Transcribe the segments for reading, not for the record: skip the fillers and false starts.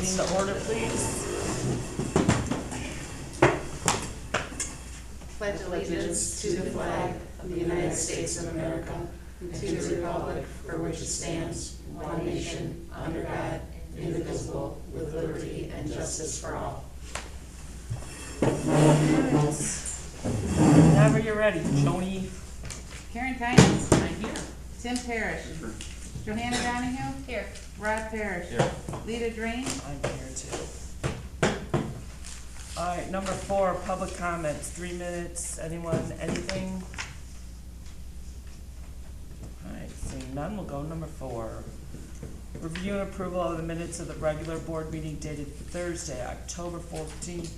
meeting to order, please. Pledge allegiance to the flag of the United States of America and to the republic for which it stands, one nation, under God, indivisible, with liberty and justice for all. Whenever you're ready, Joni. Karen Tynes. I'm here. Tim Parrish. Johanna Donahue. Here. Rod Parrish. Here. Lita Drain. I'm here too. Alright, number 4, public comments, 3 minutes, anyone, anything? Alright, seeing none, we'll go to number 4. Review and approval of the minutes of the regular board meeting dated Thursday, October 14th,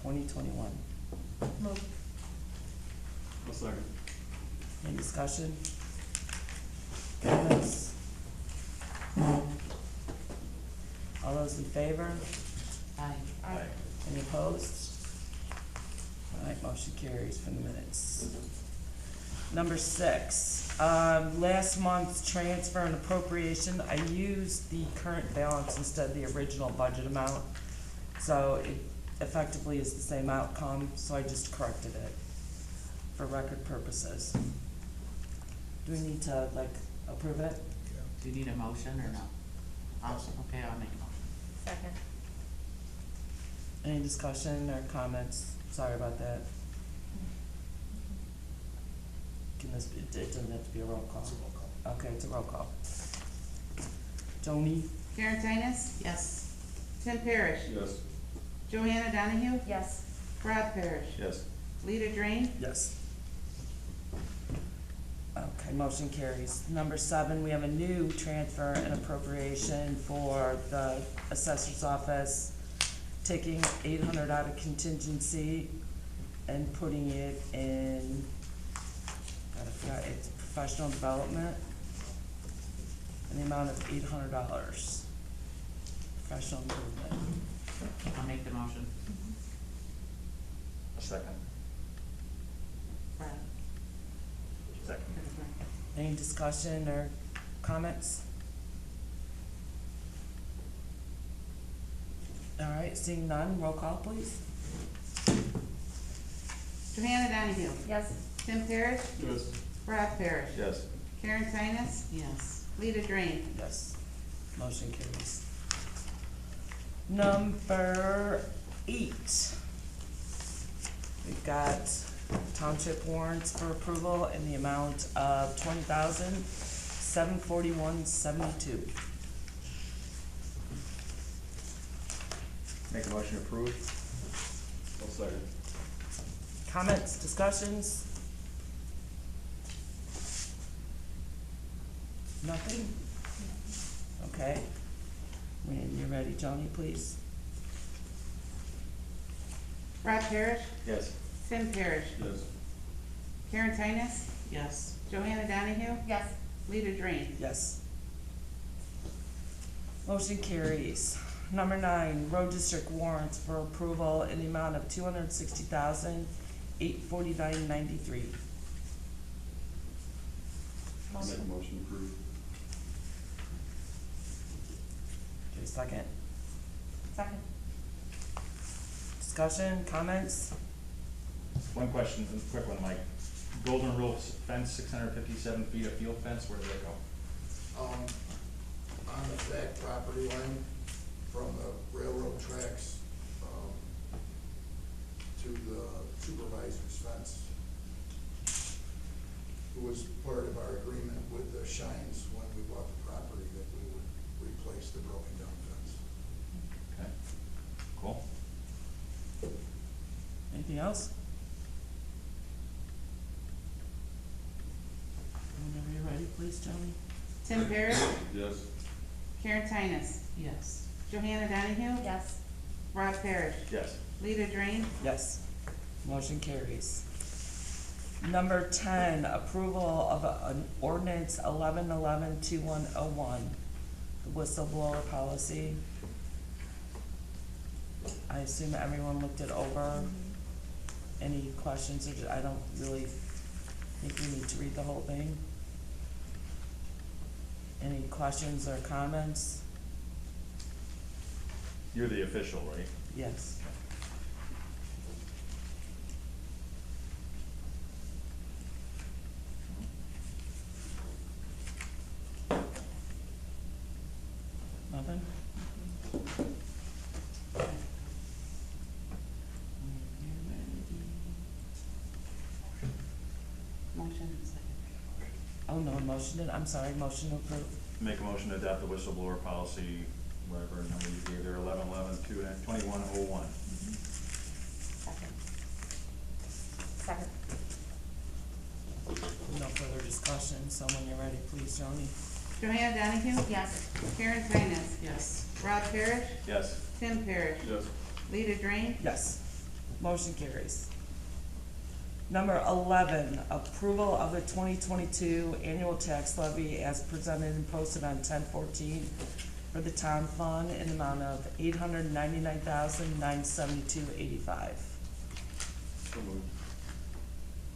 2021. Move. A second. Any discussion? Comments? All those in favor? Aye. Aye. Any opposed? Alright, motion carries for the minutes. Number 6, last month's transfer and appropriation, I used the current balance instead of the original budget amount. So it effectively is the same outcome, so I just corrected it for record purposes. Do we need to, approve it? Do you need a motion or no? Okay, I'll make a motion. Second. Any discussion or comments? Sorry about that. Can this be, it doesn't have to be a roll call? It's a roll call. Okay, it's a roll call. Tony? Karen Tynes. Yes. Tim Parrish. Yes. Johanna Donahue. Yes. Rod Parrish. Yes. Lita Drain. Yes. Okay, motion carries. Number 7, we have a new transfer and appropriation for the assessor's office, taking $800 out of contingency and putting it in, I forgot, it's professional development, in the amount of $800. Professional improvement. I'll make the motion. A second. Brad. Second. Any discussion or comments? All right, seeing none, roll call please. Johanna Donahue. Yes. Tim Parrish. Yes. Rod Parrish. Yes. Karen Tynes. Yes. Lita Drain. Yes, motion carries. Number 8. We've got township warrants for approval in the amount of $20,741.72. Make a motion to approve. A second. Comments, discussions? Nothing? Okay. When you're ready, Joni, please. Rod Parrish. Yes. Tim Parrish. Yes. Karen Tynes. Yes. Johanna Donahue. Yes. Lita Drain. Yes. Motion carries. Number 9, road district warrants for approval in the amount of $260,849.93. Make a motion to approve. Okay, second. Second. Discussion, comments? One question, a quick one, Mike. Golden Rule fence, 657 feet of field fence, where did that go? On the back property line from the railroad tracks, to the supervisor's fence. It was part of our agreement with the Shines when we bought the property that we would replace the broken down fence. Okay, cool. Anything else? Whenever you're ready, please, Joni. Tim Parrish. Yes. Karen Tynes. Yes. Johanna Donahue. Yes. Rod Parrish. Yes. Lita Drain. Yes. Motion carries. Number 10, approval of an ordinance 1111-2101, the whistleblower policy. I assume everyone looked it over. Any questions, or I don't really think we need to read the whole thing. Any questions or comments? You're the official, right? Yes. Nothing? Motion, second. Oh, no, motion, I'm sorry, motion to approve. Make a motion to adopt the whistleblower policy, whatever number you gave there, 11-11-2101. Second. Second. No further discussion, so when you're ready, please, Joni. Joanna Donahue? Yes. Karen Tinas? Yes. Rob Parrish? Yes. Tim Parrish? Yes. Rita Drain? Yes. Motion carries. Number 11, approval of the 2022 annual tax levy as presented and posted on 10/14 for the town fund in the amount of $899,972.85. So moved.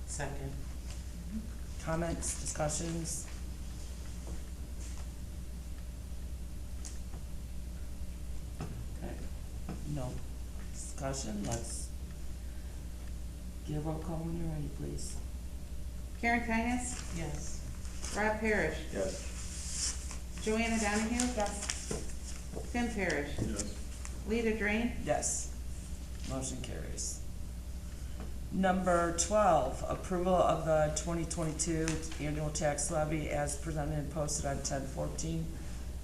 Second. Comments, discussions? Okay, no discussion, let's get a roll call when you're ready, please. Karen Tinas? Yes. Rob Parrish? Yes. Joanna Donahue? Yes. Tim Parrish? Yes. Rita Drain? Yes. Motion carries. Number 12, approval of the 2022 annual tax levy as presented and posted on 10/14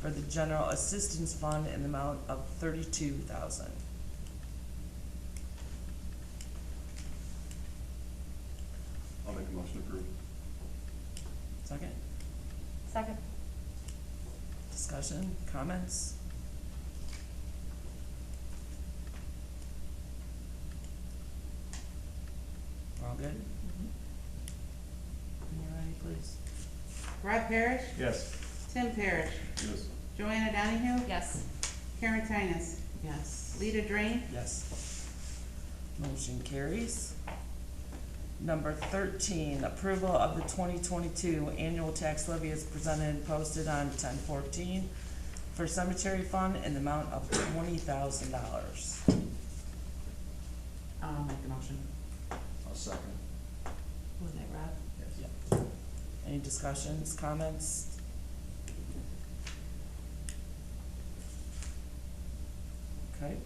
for the general assistance fund in the amount of $32,000. I'll make a motion to approve. Second, Second. discussion, comments? We're all good? When you're ready, please. Rob Parrish? Yes. Tim Parrish? Yes. Joanna Donahue? Yes. Karen Tinas? Yes. Rita Drain? Yes. Motion carries. Number 13, approval of the 2022 annual tax levy is presented and posted on 10/14 for cemetery fund in the amount of $20,000. I'll make the motion. I'll second. Was that Rob? Yes. Any discussions, comments? Okay.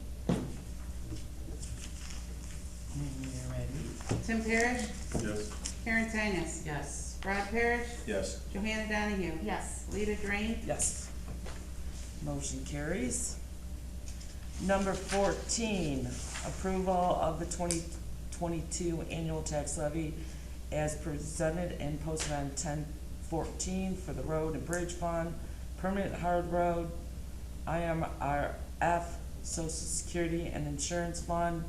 When you're ready. Tim Parrish? Yes. Karen Tinas? Yes. Rob Parrish? Yes. Joanna Donahue? Yes. Rita Drain? Yes. Motion carries. Number 14, approval of the 2022 annual tax levy as presented and posted on 10/14 for the road and bridge fund, permanent hard road, IMRF, social security and insurance fund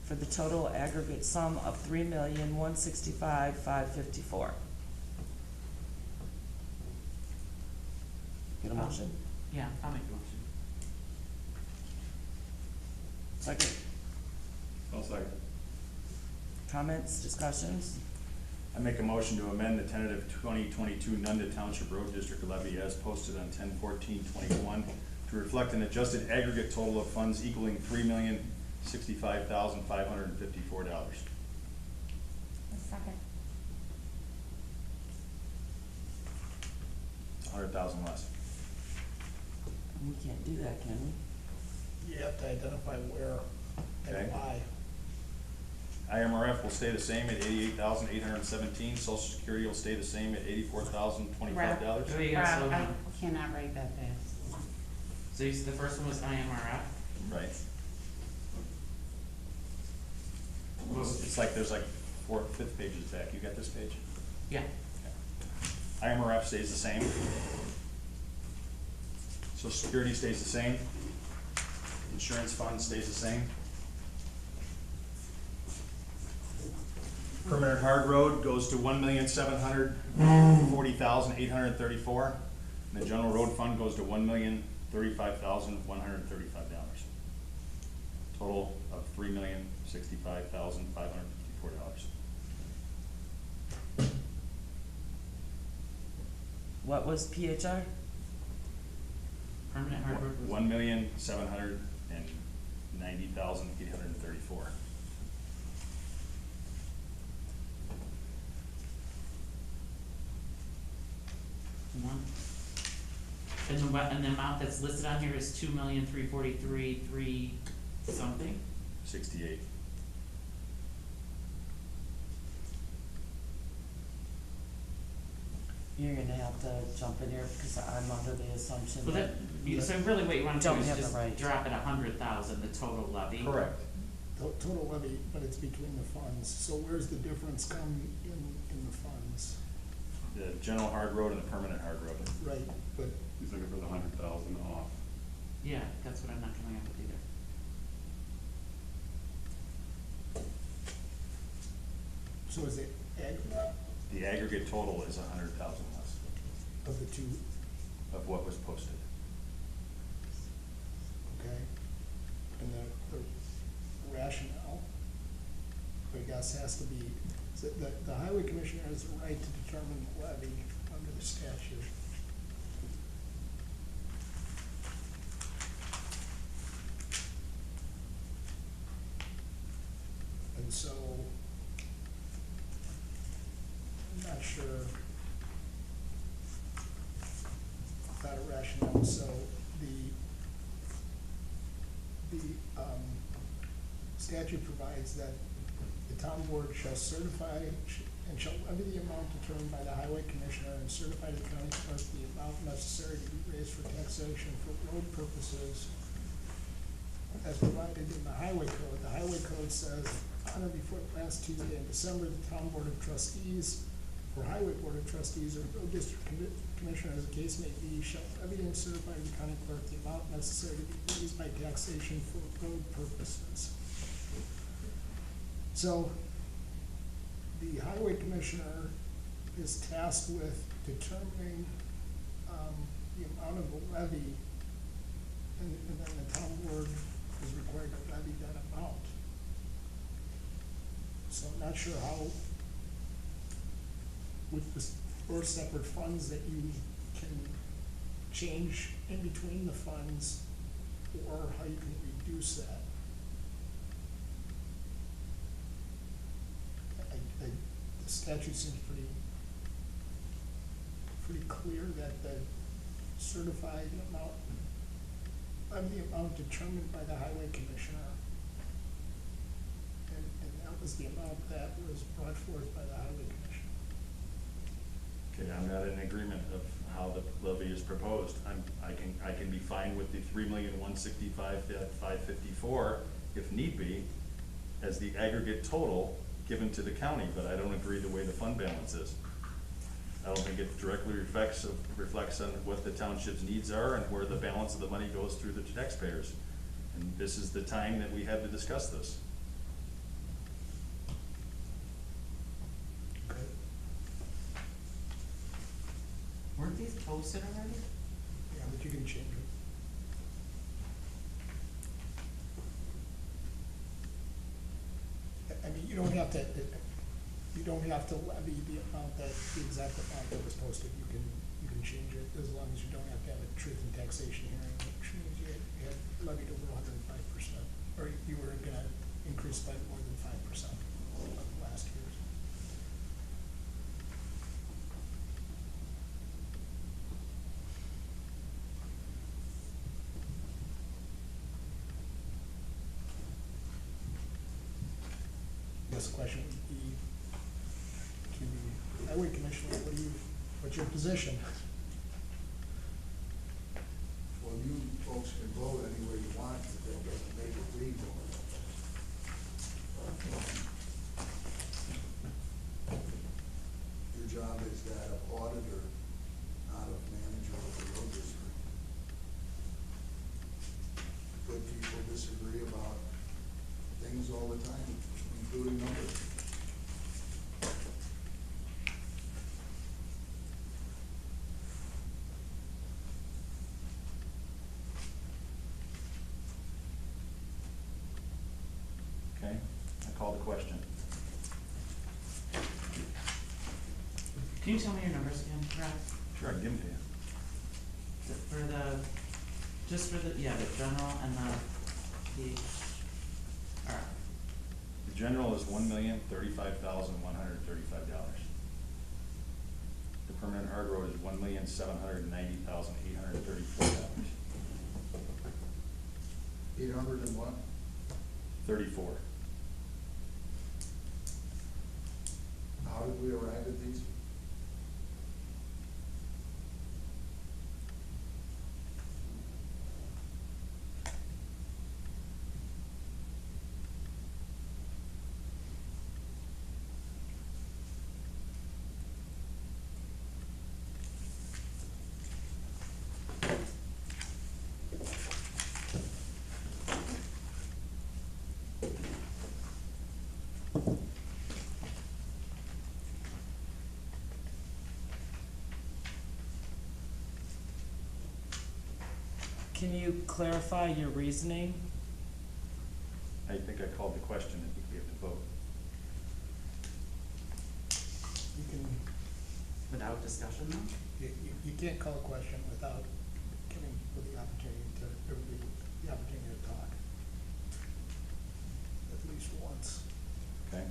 for the total aggregate sum of $3,165,554. Get a motion? Yeah, I'll make the motion. Second. I'll second. Comments, discussions? I make a motion to amend the tentative 2022 Nunda Township Road District levy as posted on 10/14/21 to reflect an adjusted aggregate total of funds equaling $3,065,554. Second. It's 100,000 less. We can't do that, can we? You have to identify where Okay. and why. IMRF will stay the same at $88,817. Social Security will stay the same at $84,025. Oh, you gotta slow Rob, I down. cannot write that fast. So you said the first one was IMRF? Right. It's like, there's like fifth pages back. You got this page? Yeah. IMRF stays the same. Social Security stays the same. Insurance fund stays the same. Permanent hard road goes to $1,740,834, and the general road fund goes to $1,035,135. Total of $3,065,554. What was PHR? Permanent hard work was. $1,740,834. $90,834. And the amount that's listed on here is 2,343,3 something? 68. You're gonna have to jump in here because I'm under the assumption Well, that. so really what you wanna do Don't is have the just right. drop it 100,000, the total levy. Correct. Total levy, but it's between the funds, so where's the difference come in the funds? The general hard road and the permanent hard road. Right, but, He's looking for the 100,000 off. Yeah, that's what I'm not coming up with either. so is it aggregate The aggregate total is 100,000 less of the two, of what was posted. okay? And the rationale, I guess, has to be, that the highway commissioner has the right to determine the levy under the statute. And so, I'm not sure about a rationale, so the statute provides that the town board shall certify and shall levy the amount determined by the highway commissioner and certify to the county clerk the amount necessary to be raised for taxation for road purposes as provided in the highway code. The highway code says, on or before the last Tuesday in December, the town board of trustees or highway board of trustees or road district commissioner, as the case may be, shall levy and certify to the county clerk the amount necessary to be raised by taxation for road purposes. So, the highway commissioner is tasked with determining, the amount of the levy, and then the town board is required to levy that amount. So I'm not sure how, with the four separate funds, that you can change in between the funds, or how you can reduce that. The statute seems pretty clear that the certified amount, the amount determined by the highway commissioner. And that was the amount that was brought forth by the highway commissioner. Okay, I'm not in agreement of how the levy is proposed. I can be fine with the 3,165,554 if need be as the aggregate total given to the county, but I don't agree the way the fund balance is. I don't think it directly reflects on what the township's needs are and where the balance of the money goes through the taxpayers. And this is the time that we have to discuss this. Okay. Weren't these posted already? Yeah, but you can change it. I mean, you don't have to levy the amount the exact amount that was posted. You can change it as long as you don't have to have a truth and taxation hearing, which means you had levied over 105%, or you were gonna increase by more than 5% of last year's. This question would be to the highway commissioner, what's your position? Well, you folks can vote any way you want, but that doesn't make it legal. Your job is that of auditor, not of manager of the road district. Good people disagree about things all the time, including numbers. Okay, I call the question. Can you tell me your numbers again, Rob? Sure, I can give them to you. For the, just for the, yeah, the general and the Alright, The general is $1,035,135. The permanent hard road is $1,790,834. 800 and what? 34. How did we arrive at these? Can you clarify your reasoning? I think I called the question, I think we have to vote. You can, without discussion though? you can't call a question without giving people the opportunity to, everybody the opportunity to talk. At least once. Okay?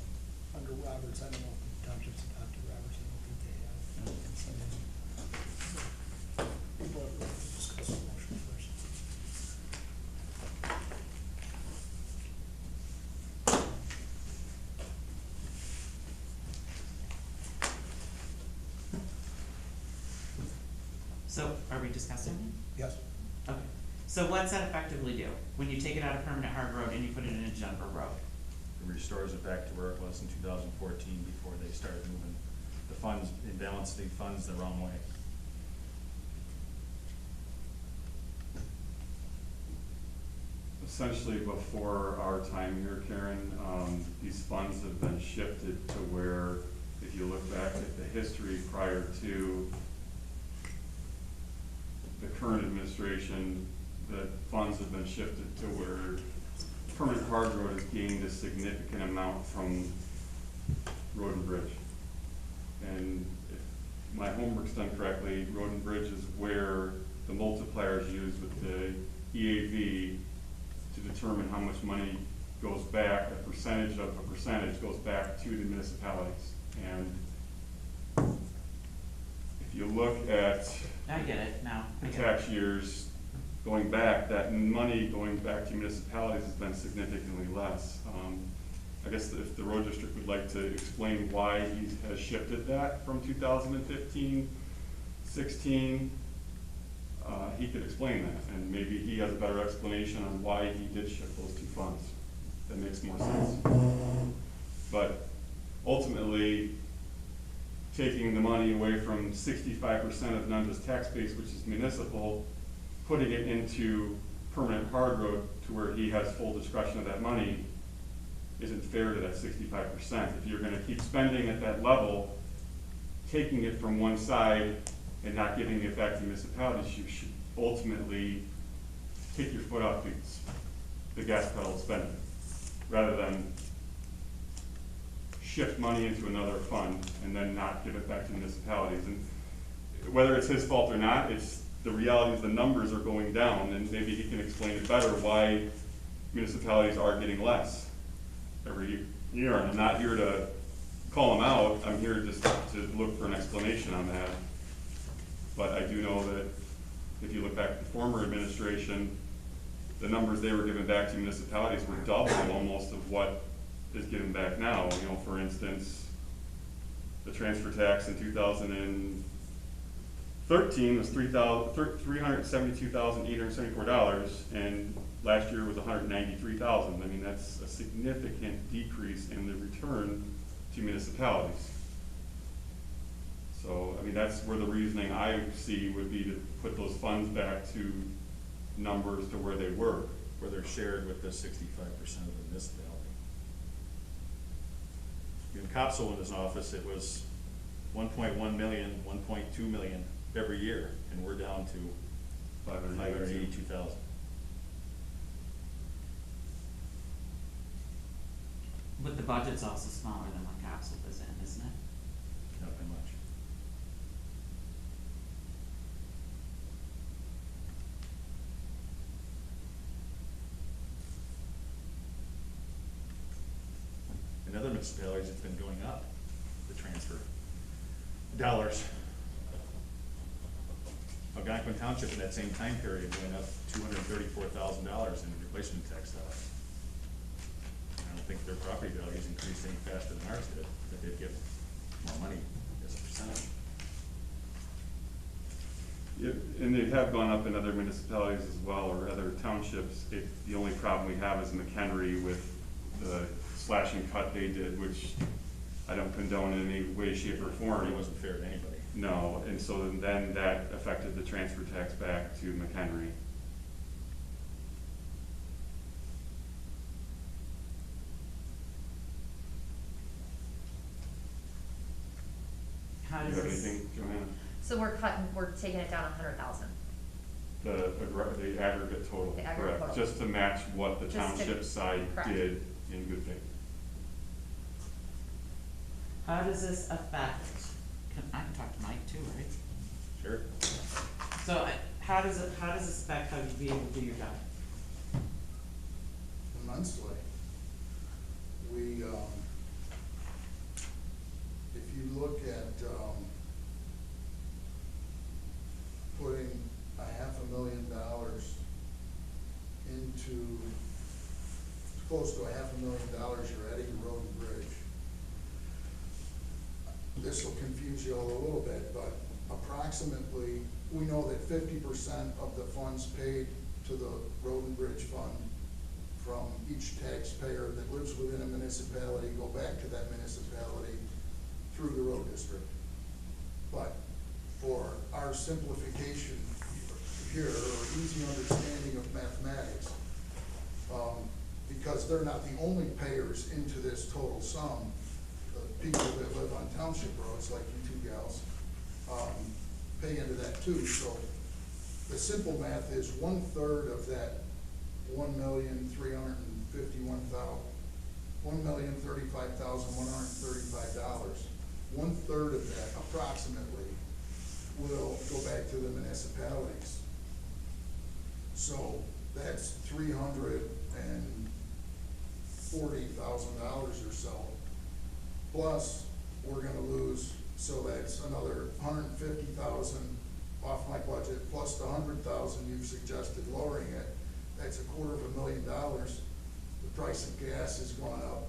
Under Roberts, I don't know if the townships adopted Roberts, I don't think they have. People have to discuss the motion first. So, are we discussing? Yes. Okay, so what's that effectively do? When you take it out of permanent hard road and you put it in a general road? It restores it back to where it was in 2014 before they started moving the funds, balancing funds the wrong way. Essentially, before our time here, Karen, these funds have been shifted to where, if you look back at the history prior to the current administration, the funds have been shifted to where permanent hard road has gained a significant amount from road and bridge. And if my homework's done correctly, road and bridge is where the multiplier is used with the EAV to determine how much money goes back, a percentage of a percentage goes back to the municipalities. And if you look at I get it now. I the get it. tax years going back, that money going back to municipalities has been significantly less. I guess if the road district would like to explain why he has shifted that from 2015, 16, he could explain that, and maybe he has a better explanation on why he did shift those two funds. That makes more sense. But ultimately, taking the money away from 65% of Nunda's tax base, which is municipal, putting it into permanent hard road to where he has full discretion of that money isn't fair to that 65%. If you're gonna keep spending at that level, taking it from one side and not giving it back to municipalities, you should ultimately take your foot off the gas pedal of spending, rather than shift money into another fund and then not give it back to municipalities. And whether it's his fault or not, it's the reality is the numbers are going down, and maybe he can explain it better why municipalities are getting less every year. And I'm not here to call them out, I'm here just to look for an explanation on that. But I do know that if you look back at the former administration, the numbers they were giving back to municipalities were double almost of what is given back now. You know, for instance, the transfer tax in 2013 was $372,874, and last year was $193,000. I mean, that's a significant decrease in the return to municipalities. So, I mean, that's where the reasoning I see would be to put those funds back to numbers to where they were. Where they're shared with the 65% of the municipality. In Copsol in his office, it was 1.1 million, 1.2 million every year, and we're down to 582,000. But the budget's also smaller than what Capsule is in, isn't it? Not by much. municipalities, it's been going up, the transfer dollars. Algonquin Township in that same time period went up $234,000 in replacement tax dollars. I don't think their property values increased any faster than ours did, but they'd get more money as a percentage. Yeah, and they have gone up in other municipalities as well, or other townships. The only problem we have is McHenry with the slash and cut they did, which I don't condone in any way, shape, or form. It wasn't fair to anybody. No, and so then that affected the transfer tax back to McHenry. How Do you does have this, anything, Joanna? So we're taking it down 100,000. The aggregate total, The aggregate correct, total. just to match what the Just to- township side correct. did in good faith. how does this affect, I can talk to Mike too, right? Sure. So, how does this affect how you be able to do your job? Immensely. We, if you look at, putting $500,000 into, close to $500,000 you're adding to road and bridge. This will confuse you all a little bit, but approximately, we know that 50% of the funds paid to the road and bridge fund from each taxpayer that lives within a municipality go back to that municipality through the road district. But for our simplification here, or easy understanding of mathematics, because they're not the only payers into this total sum, the people that live on township roads, like you two gals, pay into that too. So the simple math is 1/3 of that $1,035,135, 1/3 of that approximately will go back to the municipalities. So that's $340,000 or so. Plus, we're gonna lose, so that's another $150,000 off my budget, plus the $100,000 you've suggested lowering it. That's $250,000. The price of gas has gone up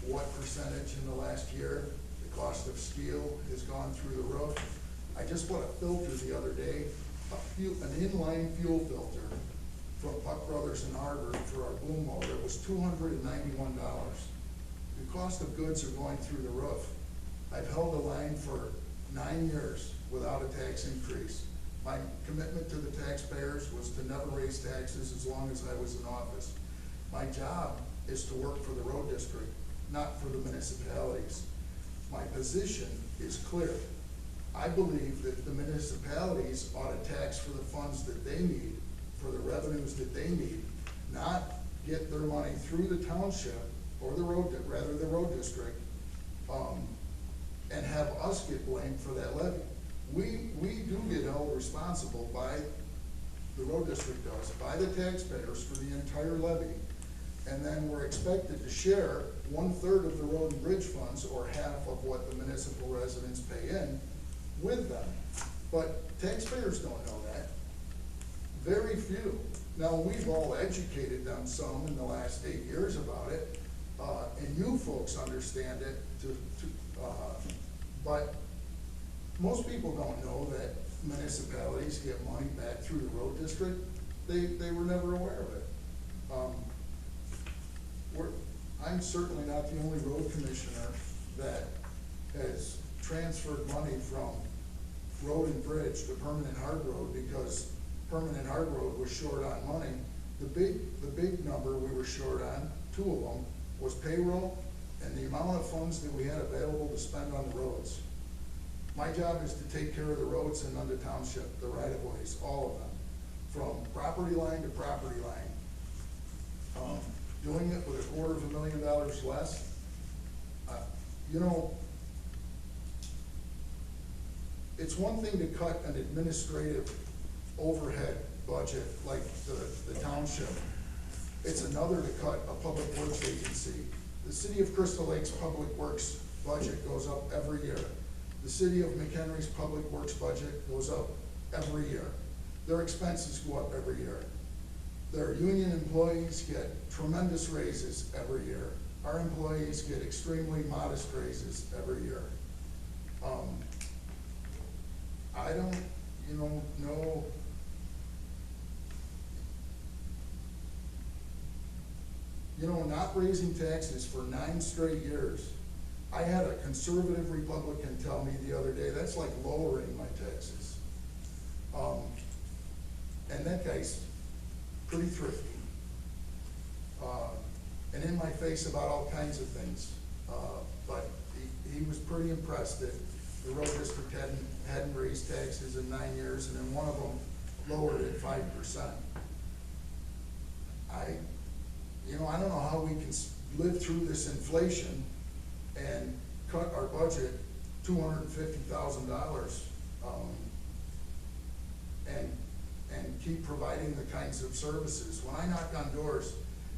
what percentage in the last year? The cost of steel has gone through the roof. I just bought a filter the other day, an inline fuel filter from Puck Brothers in Harvard for our boom motor. It was $291. The cost of goods are going through the roof. I've held the line for 9 years without a tax increase. My commitment to the taxpayers was to never raise taxes as long as I was in office. My job is to work for the road district, not for the municipalities. My position is clear. I believe that the municipalities ought to tax for the funds that they need, for the revenues that they need, not get their money through the township or the road district, and have us get blamed for that levy. We do get held responsible by, the road district does, by the taxpayers for the entire levy. And then we're expected to share 1/3 of the road and bridge funds, or half of what the municipal residents pay in, with them. But taxpayers don't know that. Very few. Now, we've all educated them some in the last 8 years about it, and you folks understand it but most people don't know that municipalities get money back through the road district. They were never aware of it. I'm certainly not the only road commissioner that has transferred money from road and bridge to permanent hard road because permanent hard road was short on money. The big number we were short on, 2 of them, was payroll and the amount of funds that we had available to spend on the roads. My job is to take care of the roads in Nunda Township, the right-of-ways, all of them, from property line to property line. Doing it with $250,000 less, it's one thing to cut an administrative overhead budget like the township. It's another to cut a public works agency The city of Crystal Lake's public works budget goes up every year. The city of McHenry's public works budget goes up every year. Their expenses go up every year. Their union employees get tremendous raises every year. Our employees get extremely modest raises every year. I don't, know. Not raising taxes for 9 straight years. I had a conservative Republican tell me the other day, that's like lowering my taxes. And that guy's pretty thrifty. And in my face about all kinds of things. But he was pretty impressed that the road district hadn't raised taxes in 9 years, and then one of them lowered it 5%. I don't know how we can live through this inflation and cut our budget $250,000, and keep providing the kinds of services. When I knock on doors,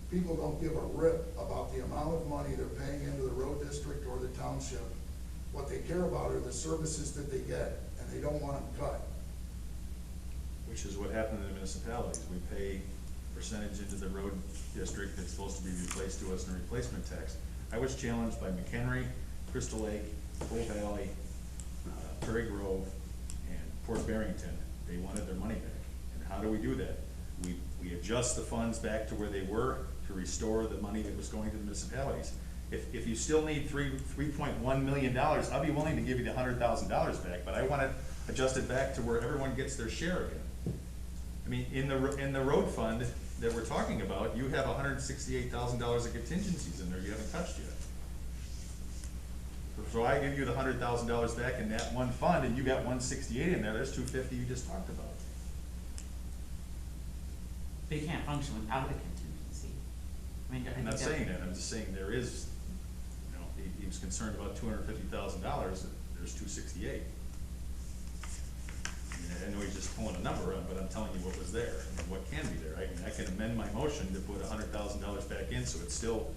people don't give a rip about the amount of money they're paying into the road district or the township. What they care about are the services that they get, and they don't want them cut. Which is what happened in the municipalities. We pay percentage into the road district that's supposed to be replaced to us in a replacement tax. I was challenged by McHenry, Crystal Lake, Bull Valley, Prairie Grove, and Port Barrington. They wanted their money back. And how do we do that? We adjust the funds back to where they were to restore the money that was going to the municipalities. If you still need $3.1 million, I'll be willing to give you the $100,000 back, but I want it adjusted back to where everyone gets their share again. I mean, in the road fund that we're talking about, you have $168,000 of contingencies in there you haven't touched yet. So I give you the $100,000 back in that one fund, and you got $168 in there. There's $250 you just talked about. They can't function without a contingency. I mean, I'm not saying that. I'm just saying there is. He was concerned about $250,000. There's $268. I know he's just pulling a number up, but I'm telling you what was there and what can be there. I can amend my motion to put $100,000 back in, so it's still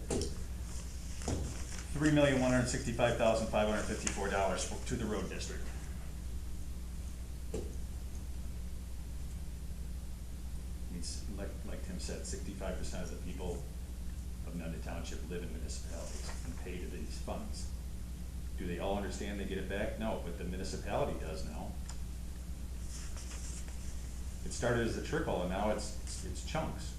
$3,165,554 to the road district. It's like Tim said, 65% of the people of Nunda Township live in municipalities and pay to these funds. Do they all understand they get it back? No, but the municipality does now. It started as a trickle, and now it's chunks.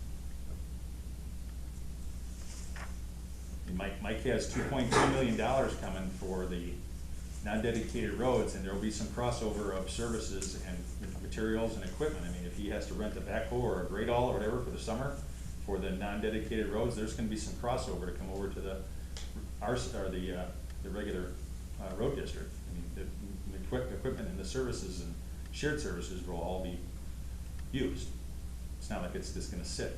And Mike has $2.2 million coming for the non-dedicated roads, and there will be some crossover of services and materials and equipment. I mean, if he has to rent a backhoe or a great all or whatever for the summer for the non-dedicated roads, there's going to be some crossover to come over to the regular road district. I mean, the equipment and the services and shared services will all be used. It's not like it's just going to sit.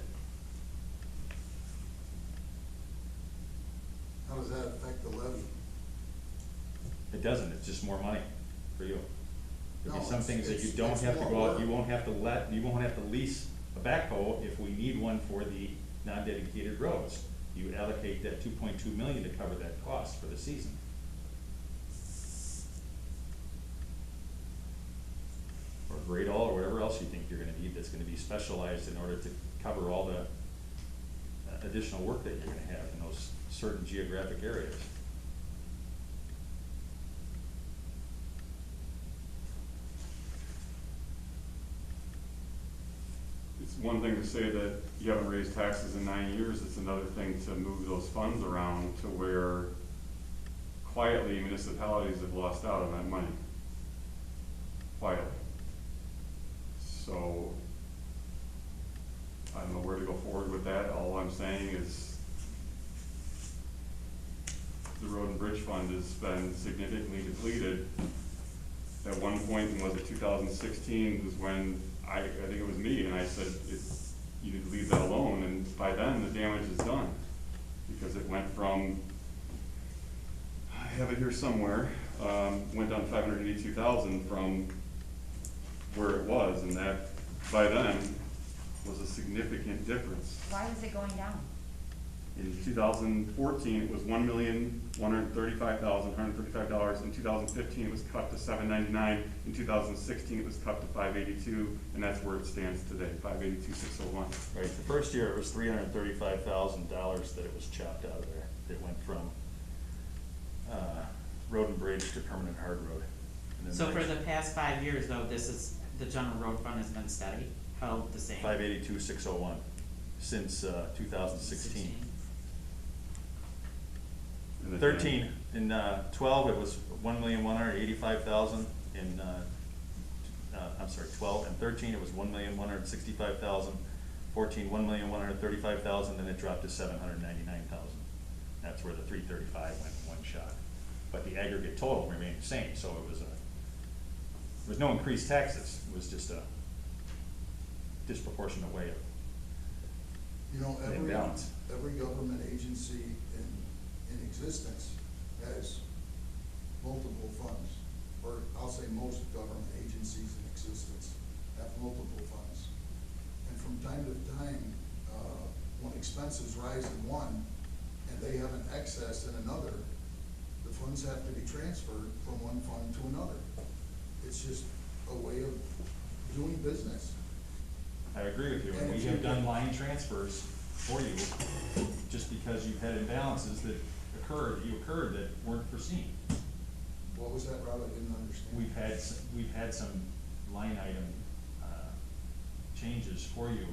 How does that affect the levy? It doesn't. It's just more money for you. There'll be No, some things that you don't it's have to more go out. work. You won't have to lease a backhoe if we need one for the non-dedicated roads. You allocate that $2.2 million to cover that cost for the season. Or grade all or whatever else you think you're going to need that's going to be specialized in order to cover all the additional work that you're going to have in those certain geographic areas. It's one thing to say that you haven't raised taxes in 9 years, it's another thing to move those funds around to where quietly municipalities have lost out on that money. Quietly. So, I don't know where to go forward with that. All I'm saying is the road and bridge fund has been significantly depleted. At one point, was it 2016, was when I think it was me, and I said, you need to leave that alone, and by then, the damage is done. Because it went from, I have it here somewhere, went down 582,000 from where it was, and that, by then, was a significant difference. Why was it going down? In 2014, it was $1,135,135. In 2015, it was cut to $799. In 2016, it was cut to $582, and that's where it stands today, $582,601. Right, the first year it was $335,000 that it was chopped out of there. It went from, road and bridge to permanent hard road. And then So for bridge, the past 5 years though, the general road fund has been steady, held the same? 582,601 since, 2016. And then- 13, in 12, it was 1,185,000. In, I'm sorry, 12 and 13, it was 1,165,000. 14, 1,135,000, then it dropped to 799,000. That's where the 335 went in one shot. But the aggregate total remained the same, so it was there was no increased taxes. It was just a disproportionate way of You know, imbalance. every government agency in existence has multiple funds, or I'll say most government agencies in existence have multiple funds. And from time to time, when expenses rise in one and they have an excess in another, the funds have to be transferred from one fund to another. It's just a way of doing business. I agree with you, and And we if you have done can- line transfers for you, just because you've had imbalances that occurred that weren't foreseen. What was that, Rob? I didn't understand. We've had some line item, changes for you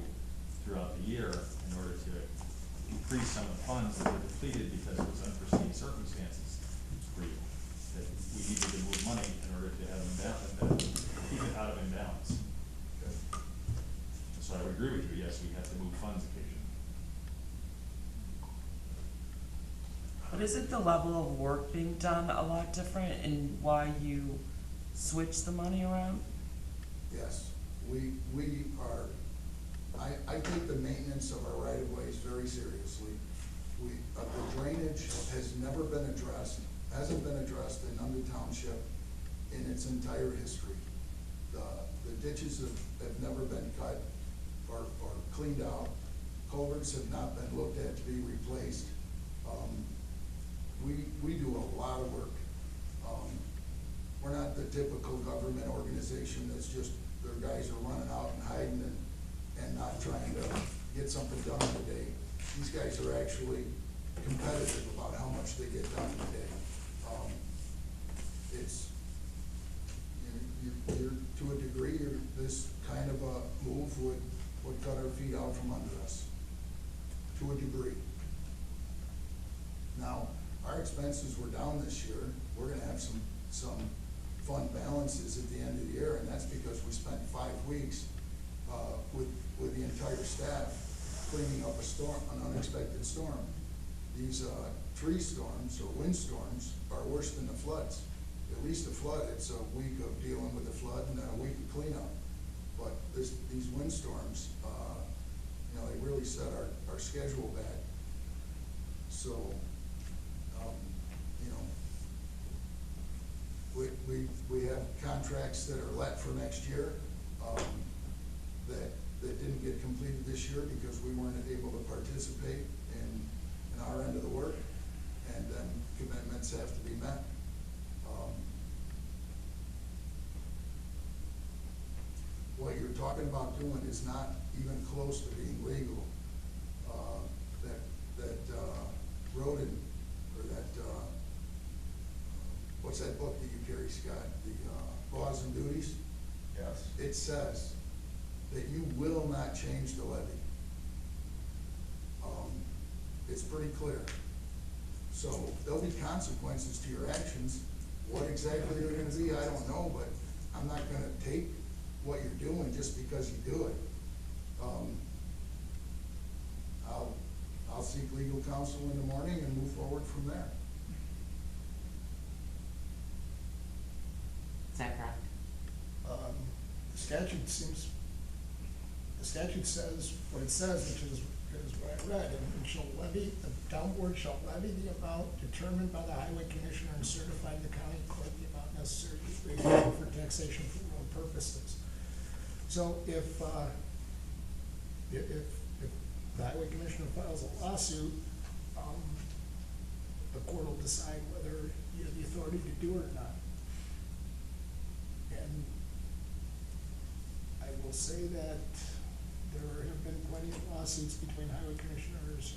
throughout the year in order to increase some of the funds that were depleted because it was unforeseen circumstances for you. That we needed to move money in order to have keep it out of imbalance. Okay. So I would agree with you, yes, we have to move funds occasionally. But isn't the level of work being done a lot different in why you switch the money around? Yes, we are, I take the maintenance of our right-of-ways very seriously. The drainage has never been addressed, hasn't been addressed in Nunda Township in its entire history. The ditches have never been cut or cleaned out. Culverts have not been looked at to be replaced. We do a lot of work. We're not the typical government organization that's just, their guys are running out and hiding and not trying to get something done in a day. These guys are actually competitive about how much they get done in a day. It's, you're, to a degree, this kind of a move would cut our feet out from under us, to a degree. Now, our expenses were down this year. We're gonna have some fund balances at the end of the year, and that's because we spent 5 weeks with the entire staff cleaning up an unexpected storm. These tree storms or wind storms are worse than the floods. At least the flood, it's a week of dealing with the flood and then a week of cleanup. But these wind storms, they really set our schedule back. So, we have contracts that are let for next year, that didn't get completed this year because we weren't able to participate in our end of the work, and then commitments have to be met. What you're talking about doing is not even close to being legal. Roden, or what's that book that you carry, Scott? The Laws and Duties? Yes. It says that you will not change the levy. It's pretty clear. So there'll be consequences to your actions. What exactly they're gonna be, I don't know, but I'm not gonna take what you're doing just because you do it. I'll seek legal counsel in the morning and move forward from there. Is that correct? The statute says what it says, which is what I read, and shall levy, the town board shall levy the amount determined by the highway commissioner and certify to the county clerk the amount necessary to be paid for taxation for road purposes. So if the highway commissioner files a lawsuit the court will decide whether you have the authority to do it or not. And I will say that there have been plenty of lawsuits between highway commissioners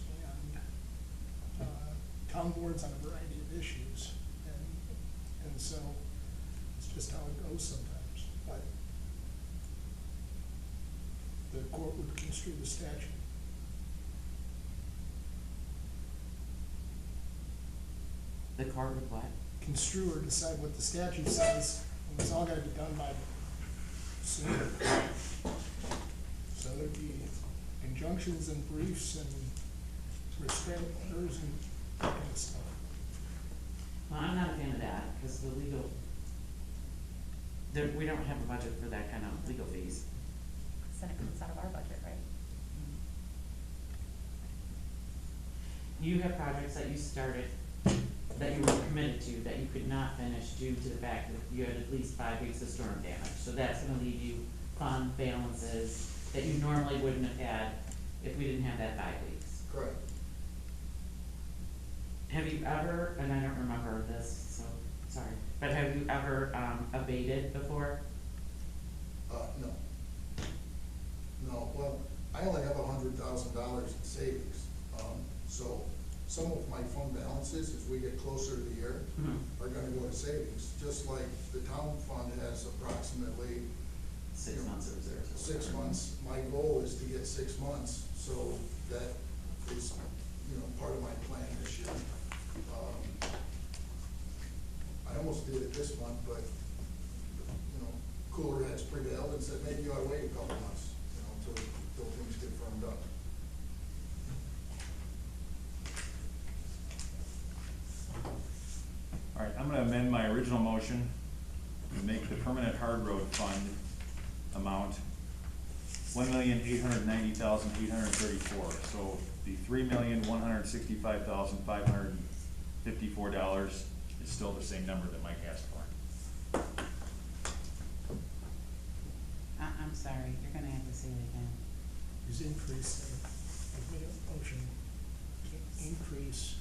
and town boards on a variety of issues. And so it's just how it goes sometimes. But the court would construe the statute. The court would what? Construe or decide what the statute says, and it's all gotta be done by soon. So there'd be injunctions and briefs and restraining orders and that kind of stuff. Well, I'm not a fan of that, because the legal, we don't have a budget for that kind of legal fees. Then it comes out of our budget, right? You have projects that you started, that you were committed to, that you could not finish due to the fact that you had at least 5 weeks of storm damage. So that's gonna leave you fund balances that you normally wouldn't have had if we didn't have that 5 weeks. Correct. Have you ever, and I don't remember this, so, sorry, but have you ever, abated before? No. No, well, I only have $100,000 in savings, so some of my fund balances, as we get closer to the year, are gonna go to savings, just like the town fund has approximately 6 months of reserves. 6 months. My goal is to get 6 months, so that is, part of my plan this year. I almost did it this month, but, cooler heads prevailed and said, maybe you ought to wait a couple months, till things get firmed up. All right, I'm gonna amend my original motion and make the permanent hard road fund amount $1,890,834. So the $3,165,554 is still the same number that Mike asked for. I'm sorry, you're gonna have to say it again. Is increase, I made a motion to increase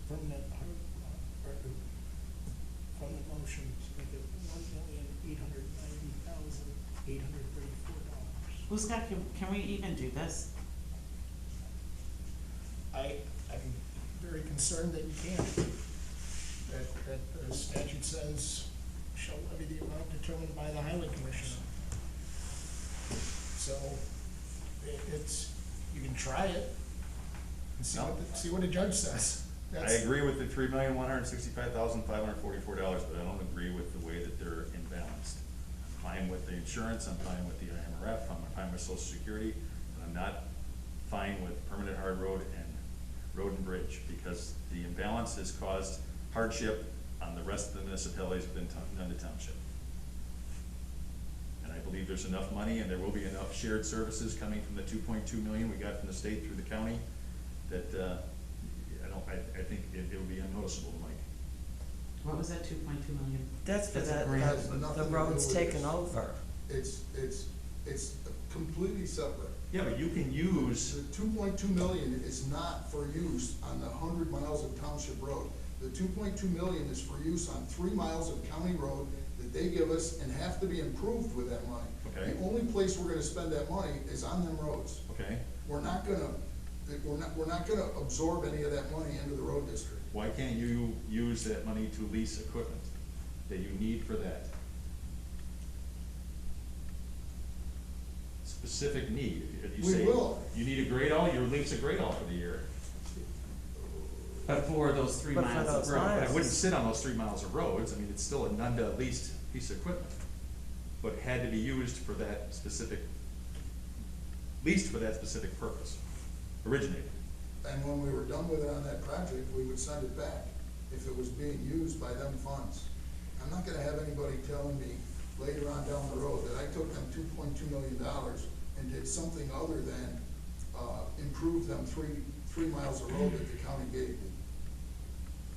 permanent from the motion to make it $1,890,834. Well, Scott, can we even do this? I'm very concerned that you can't. That the statute says, shall levy the amount determined by the highway commissioner. So, it's, you can try it and see what the judge says. I agree with the $3,165,544, but I don't agree with the way that they're imbalanced. I'm fine with the insurance, I'm fine with the IMRF, I'm fine with Social Security, but I'm not fine with permanent hard road and road and bridge, because the imbalance has caused hardship on the rest of the municipalities within Nunda Township. And I believe there's enough money, and there will be enough shared services coming from the $2.2 million we got from the state through the county, that, I think it will be unnoticeable, Mike. What was that, 2.2 million? That's for That's a the, grant. Has nothing the to do roads with taken this. over. It's completely separate. Yeah, but you can use, The $2.2 million is not for use on the 100 miles of township road. The $2.2 million is for use on 3 miles of county road that they give us and have to be improved with that money. Okay. The only place we're gonna spend that money is on them roads. okay, We're not gonna absorb any of that money into the road district. why can't you use that money to lease equipment that you need for that? Specific need, if you We say, will. you need a grade all, you lease a grade all for the year. But for those 3 But for miles those of road. But miles. I wouldn't sit on those 3 miles of roads, I mean, it's still a Nunda leased piece of equipment, but had to be used for that specific, leased for that specific purpose, originated. And when we were done with it on that project, we would send it back if it was being used by them funds. I'm not gonna have anybody telling me later on down the road that I took them $2.2 million and did something other than, improve them three miles of road that the county gave me.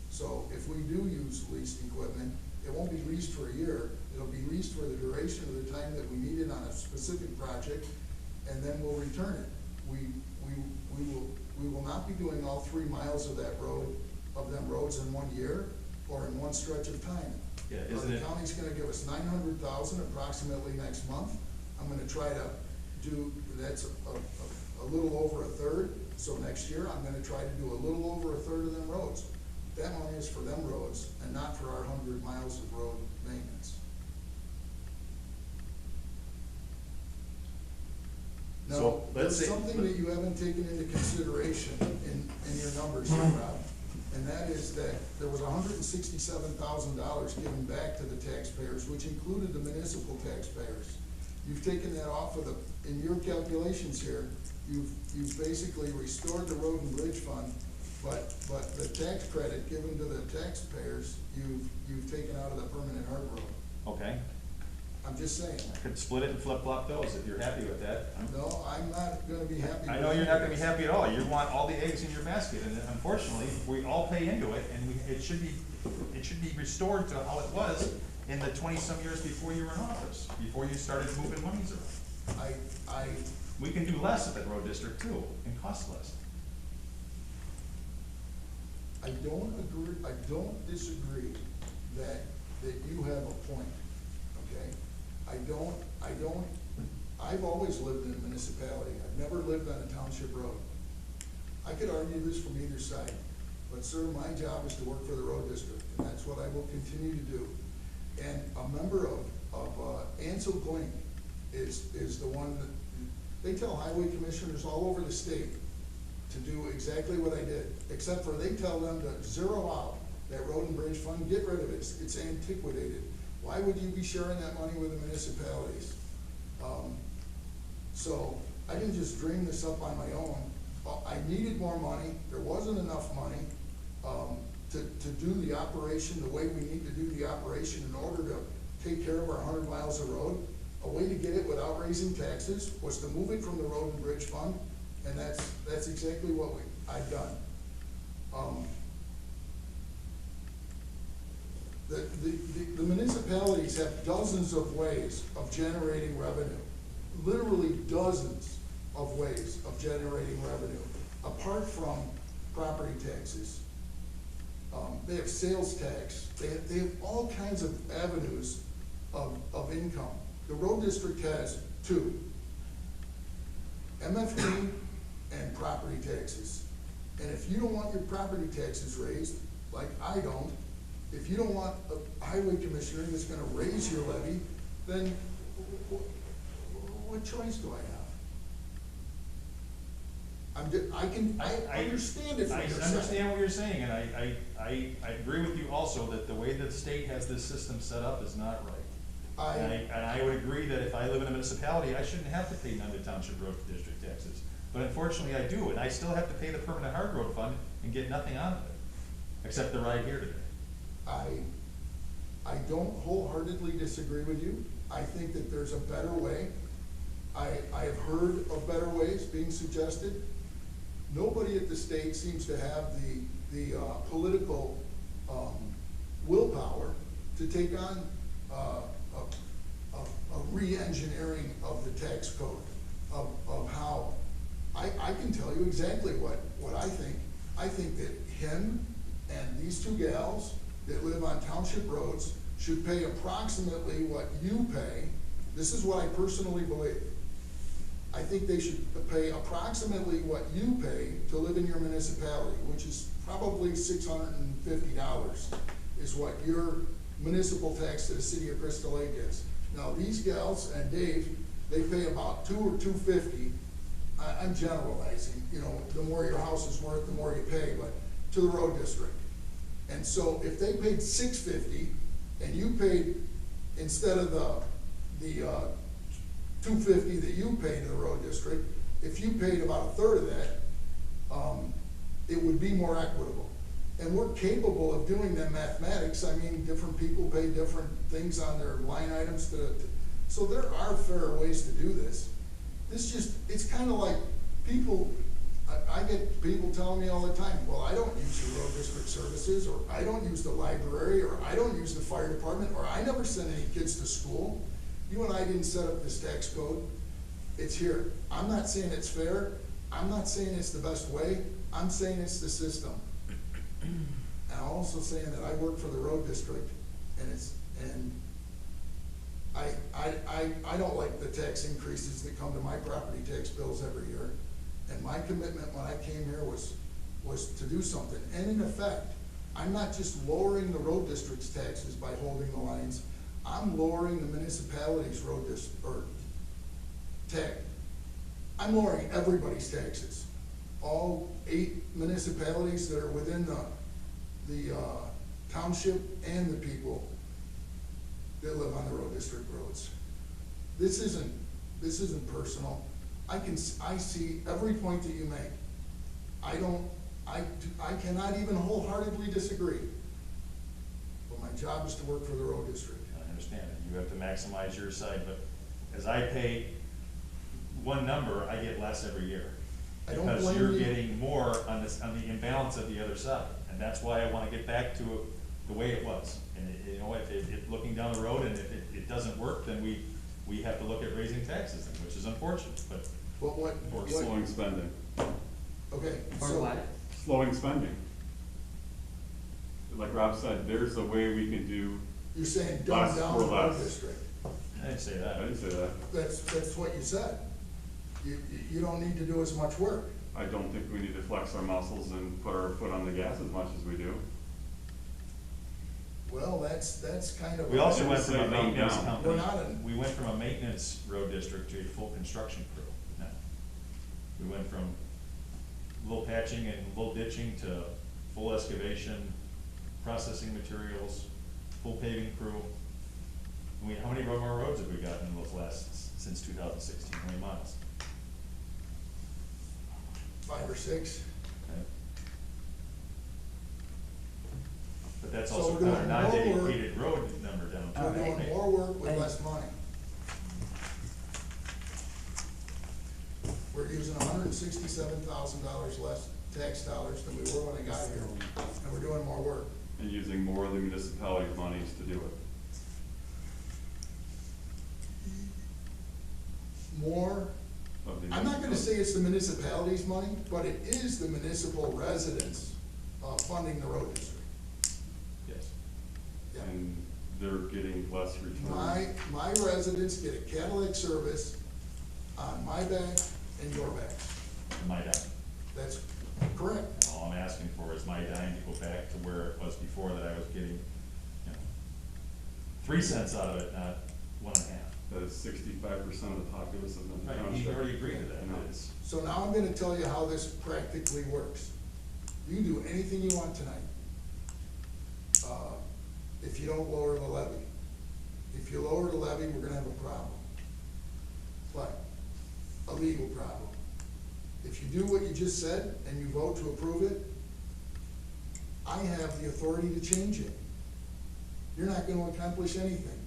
So if we do use leased equipment, it won't be leased for a year, it'll be leased for the duration of the time that we need it on a specific project, and then we'll return it. We will we will not be doing all 3 miles of that road, of them roads in 1 year or in one stretch of time. Yeah, isn't The it- county's gonna give us 900,000 approximately next month. I'm gonna try to do, that's a little over a third, so next year I'm gonna try to do a little over a third of them roads. That money is for them roads and not for our 100 miles of road maintenance. Now, So, let's there's say- something that you haven't taken into consideration in your numbers here, Rob, and that is that there was $167,000 given back to the taxpayers, which included the municipal taxpayers. You've taken that off of in your calculations here, you've basically restored the road and bridge fund, but the tax credit given to the taxpayers, you've taken out of the permanent hard road. Okay, I'm just saying. I could split it and flip-flop those if you're happy with that. No, I'm not gonna be happy. I know you're not gonna be happy at all. You want all the eggs in your basket, and unfortunately, we all pay into it, and it should be restored to how it was in the 20-some years before you were in office, before you started moving monies around. We can do less at the road district too, and cost less. I don't disagree that you have a point, okay? I've always lived in a municipality. I've never lived on a township road. I could argue this from either side, but sir, my job is to work for the road district, and that's what I will continue to do. And a member of Ansel Glink is the one that, they tell highway commissioners all over the state to do exactly what I did, except for they tell them to zero out that road and bridge fund, get rid of it, it's antiquated. Why would you be sharing that money with the municipalities? So I didn't just dream this up on my own. I needed more money, there wasn't enough money to do the operation the way we need to do the operation in order to take care of our 100 miles of road. A way to get it without raising taxes was to move it from the road and bridge fund, and that's exactly what I've done. The municipalities have dozens of ways of generating revenue, literally dozens of ways of generating revenue, apart from property taxes. They have sales tax, they have all kinds of avenues of income. The road district has 2, MFT and property taxes. And if you don't want your property taxes raised, like I don't, if you don't want a highway commissioner that's gonna raise your levy, then what choice do I have? I understand it from I your side. understand what you're saying, and I agree with you also that the way the state has this system set up is not right. And I would agree that if I live in a municipality, I shouldn't have to pay Nunda Township Road District taxes. But unfortunately, I do, and I still have to pay the permanent hard road fund and get nothing out of it, except the ride here today. I don't wholeheartedly disagree with you. I think that there's a better way. I have heard of better ways being suggested. Nobody at the state seems to have the political willpower to take on a re-engineering of the tax code, of how, I can tell you exactly what I think. I think that him and these 2 gals that live on township roads should pay approximately what you pay. This is what I personally believe. I think they should pay approximately what you pay to live in your municipality, which is probably $650 is what your municipal tax to the city of Crystal Lake is. Now, these gals and Dave, they pay about $200 or $250. I'm generalizing, you know, the more your house is worth, the more you pay, but to the road district. And so if they paid $650 and you paid, instead of the $250 that you pay to the road district, if you paid about a third of that, it would be more equitable. And we're capable of doing that mathematics. I mean, different people pay different things on their line items so there are fair ways to do this. It's kind of like people, I get people telling me all the time, well, I don't use the road district services, or I don't use the library, or I don't use the fire department, or I never send any kids to school. You and I didn't set up this tax code. It's here. I'm not saying it's fair. I'm not saying it's the best way, I'm saying it's the system. And I'm also saying that I work for the road district, and I don't like the tax increases that come to my property tax bills every year. And my commitment when I came here was to do something. And in effect, I'm not just lowering the road district's taxes by holding the lines, I'm lowering the municipality's tax. I'm lowering everybody's taxes. All 8 municipalities that are within the township and the people that live on the road district roads. This isn't personal. I see every point that you make. I cannot even wholeheartedly disagree. But my job is to work for the road district. I understand it. You have to maximize your side, but as I pay one number, I get less every year. I don't Because blame you're you. getting more on the imbalance of the other side. And that's why I wanna get back to the way it was. And you know, if looking down the road and if it doesn't work, then we have to look at raising taxes, then, which is unfortunate, but. Or slowing spending. Okay, Or so. what? Slowing spending. Like Rob said, there's a way we can do, You're saying dumb Less down for the road less. district. I didn't say I that. didn't say that. That's what you said. You don't need to do as much work. I don't think we need to flex our muscles and put our foot on the gas as much as we do. Well, that's kind of. We also didn't went from say a dumb maintenance down. company, We're not in- we went from a maintenance road district to a full construction crew. No. We went from a little patching and a little ditching to full excavation, processing materials, full paving crew. I mean, how many more roads have we gotten in those since 2016, how many miles? 5 or 6. Okay. But that's So also we're kind of doing not more work. dedicated road number down too. We're doing right? more work with Hey. less money. We're using $167,000 less tax dollars than we were when I got here, and we're doing more work. And using more of the municipality's monies to do it. More, Of the I'm not gonna municipality. say it's the municipality's money, but it is the municipal residents, funding the road district. Yes. Yeah. And they're getting less return. My residents get a Cadillac service on my back and your back. My dime. That's correct. All I'm asking for is my dime to go back to where it was before, that I was getting, 3 cents out of it, not 1.5. That is 65% of the populace of Nunda Right, Township. you already agreed to that. I know. It's- So now I'm gonna tell you how this practically works. You can do anything you want tonight. If you don't lower the levy. If you lower the levy, we're gonna have a problem. But, a legal problem. If you do what you just said and you vote to approve it, I have the authority to change it. You're not gonna accomplish anything.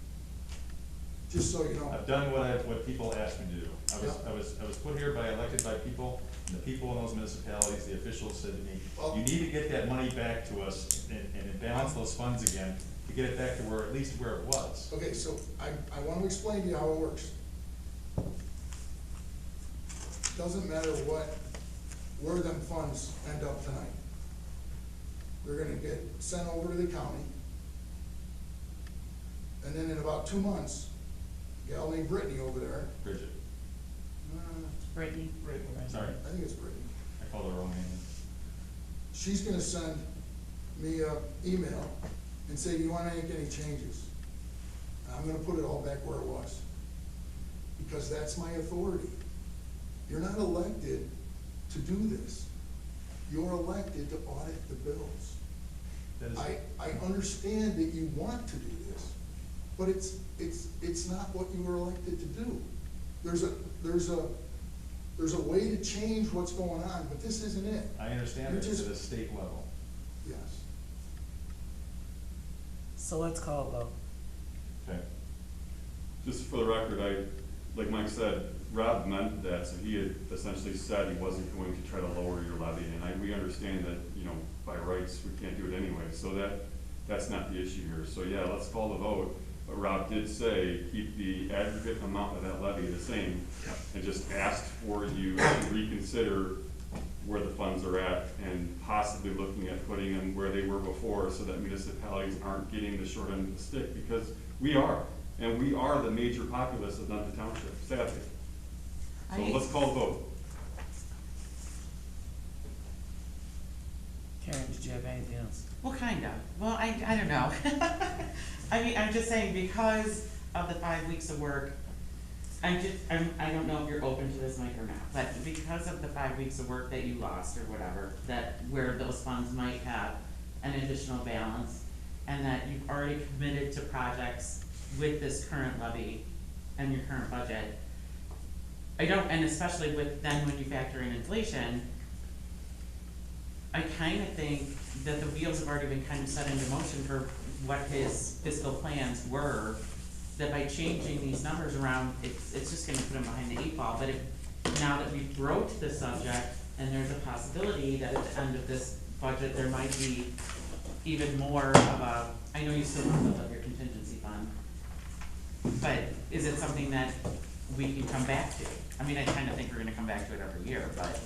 Just so you know. I've done what people asked me to do. Yeah. I was put here elected by people, and the people in those municipalities, the officials said to me, Well- you need to get that money back to us and balance those funds again, to get it back to at least where it was. Okay, so I wanna explain to you how it works. Doesn't matter where them funds end up tonight. They're gonna get sent over to the county. And then in about 2 months, a gal named Brittany over there, Bridget, Brittany. sorry, I think it's Brittany, I called her wrong name. she's gonna send me a email and say, do you wanna make any changes? And I'm gonna put it all back where it was. Because that's my authority. You're not elected to do this. You're elected to audit the bills. That is, I understand that you want to do this, but it's not what you were elected to do. There's a way to change what's going on, but this isn't it. I understand You're it's just- at a state level. Yes. So let's call a vote. Okay. Just for the record, like Mike said, Rob meant that, so he had essentially said he wasn't going to try to lower your levy, and we understand that, by rights, we can't do it anyway, so that's not the issue here. So yeah, let's call the vote. But Rob did say, keep the aggregate amount of that levy the same, and just asked for you to reconsider where the funds are at, and possibly looking at putting them where they were before, so that municipalities aren't getting the short end of the stick, because we are, and we are the major populace of Nunda Township, sadly. So let's call a vote. Karen, did you have anything else? Well, kind of. Well, I don't know. I mean, I'm just saying, because of the 5 weeks of work, I don't know if you're open to this, Mike, or not, but because of the 5 weeks of work that you lost or whatever, that where those funds might have an additional balance, and that you've already committed to projects with this current levy and your current budget, and especially with then when you factor in inflation, I kind of think that the wheels have already been kind of set into motion for what his fiscal plans were, that by changing these numbers around, it's just gonna put him behind the 8 ball. But if, now that we've broached the subject, and there's a possibility that at the end of this budget, there might be even more of a, I know you still want to build up your contingency fund, but is it something that we can come back to? I mean, I kind of think we're gonna come back to it every year, but,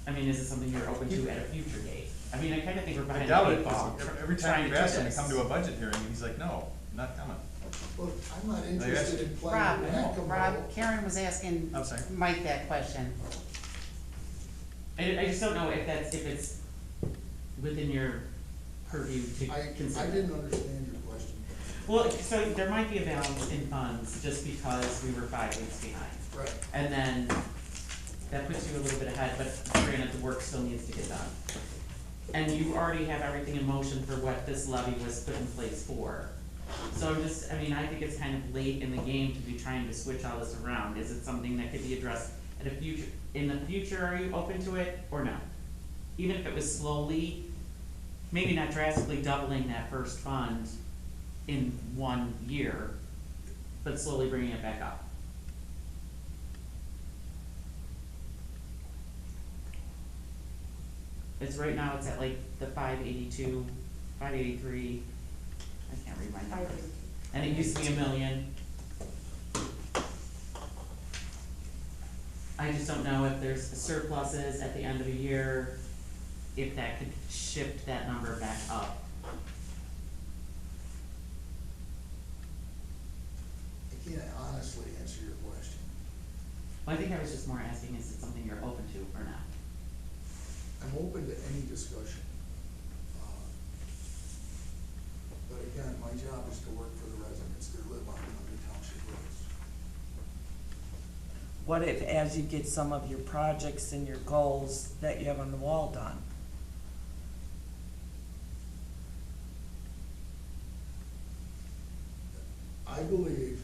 I mean, is it something you're open to at a future date? I mean, I kind of think we're I behind doubt the it, 8 ball. 'cause every trying time we've do asked him to this. come to a budget hearing, he's like, no, not coming. Well, I'm not yes. interested in playing Rob, whack-a-mole. Rob, Karen was asking I'm sorry. Mike that question. I just don't know if it's within your purview to I consider. didn't understand your question. Well, so there might be a balance in funds just because we were 5 weeks behind. Right. And then that puts you a little bit ahead, but granted, the work still needs to get done. And you already have everything in motion for what this levy was put in place for. So I'm just, I mean, I think it's kind of late in the game to be trying to switch all this around. Is it something that could be addressed at a future, in the future, are you open to it, or no? Even if it was slowly, maybe not drastically doubling that first fund in 1 year, but slowly bringing it back up. It's right now, it's at like the 582, 583, I can't read my numbers. And it used to be $1 million. I just don't know if there's surpluses at the end of the year, if that could shift that number back up. I can't honestly answer your question. Well, I think I was just more asking, is it something you're open to or not? I'm open to any discussion. But again, my job is to work for the residents that live on Nunda Township roads. What if, as you get some of your projects and your goals that you have on the wall done? I believe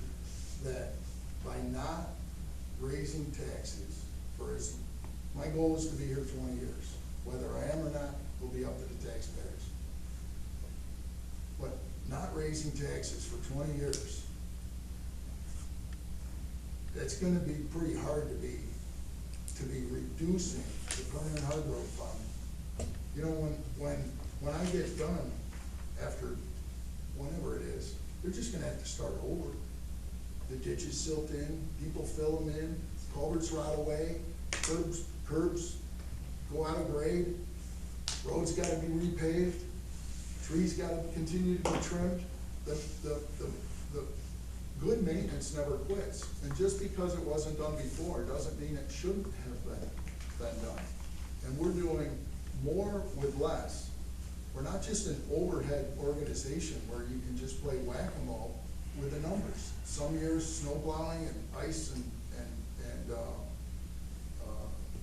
that by not raising taxes for as, my goal is to be here 20 years. Whether I am or not will be up to the taxpayers. But not raising taxes for 20 years, that's gonna be pretty hard to be reducing the permanent hard road fund. You know, when I get done, after whenever it is, they're just gonna have to start over. The ditches silt in, people fill them in, culverts rot away, curbs go out of grade, roads gotta be repaved, trees gotta continue to be trimmed. The good maintenance never quits. And just because it wasn't done before, doesn't mean it shouldn't have been done. And we're doing more with less. We're not just an overhead organization where you can just play whack-a-mole with the numbers. Some years, snow plowing and ice and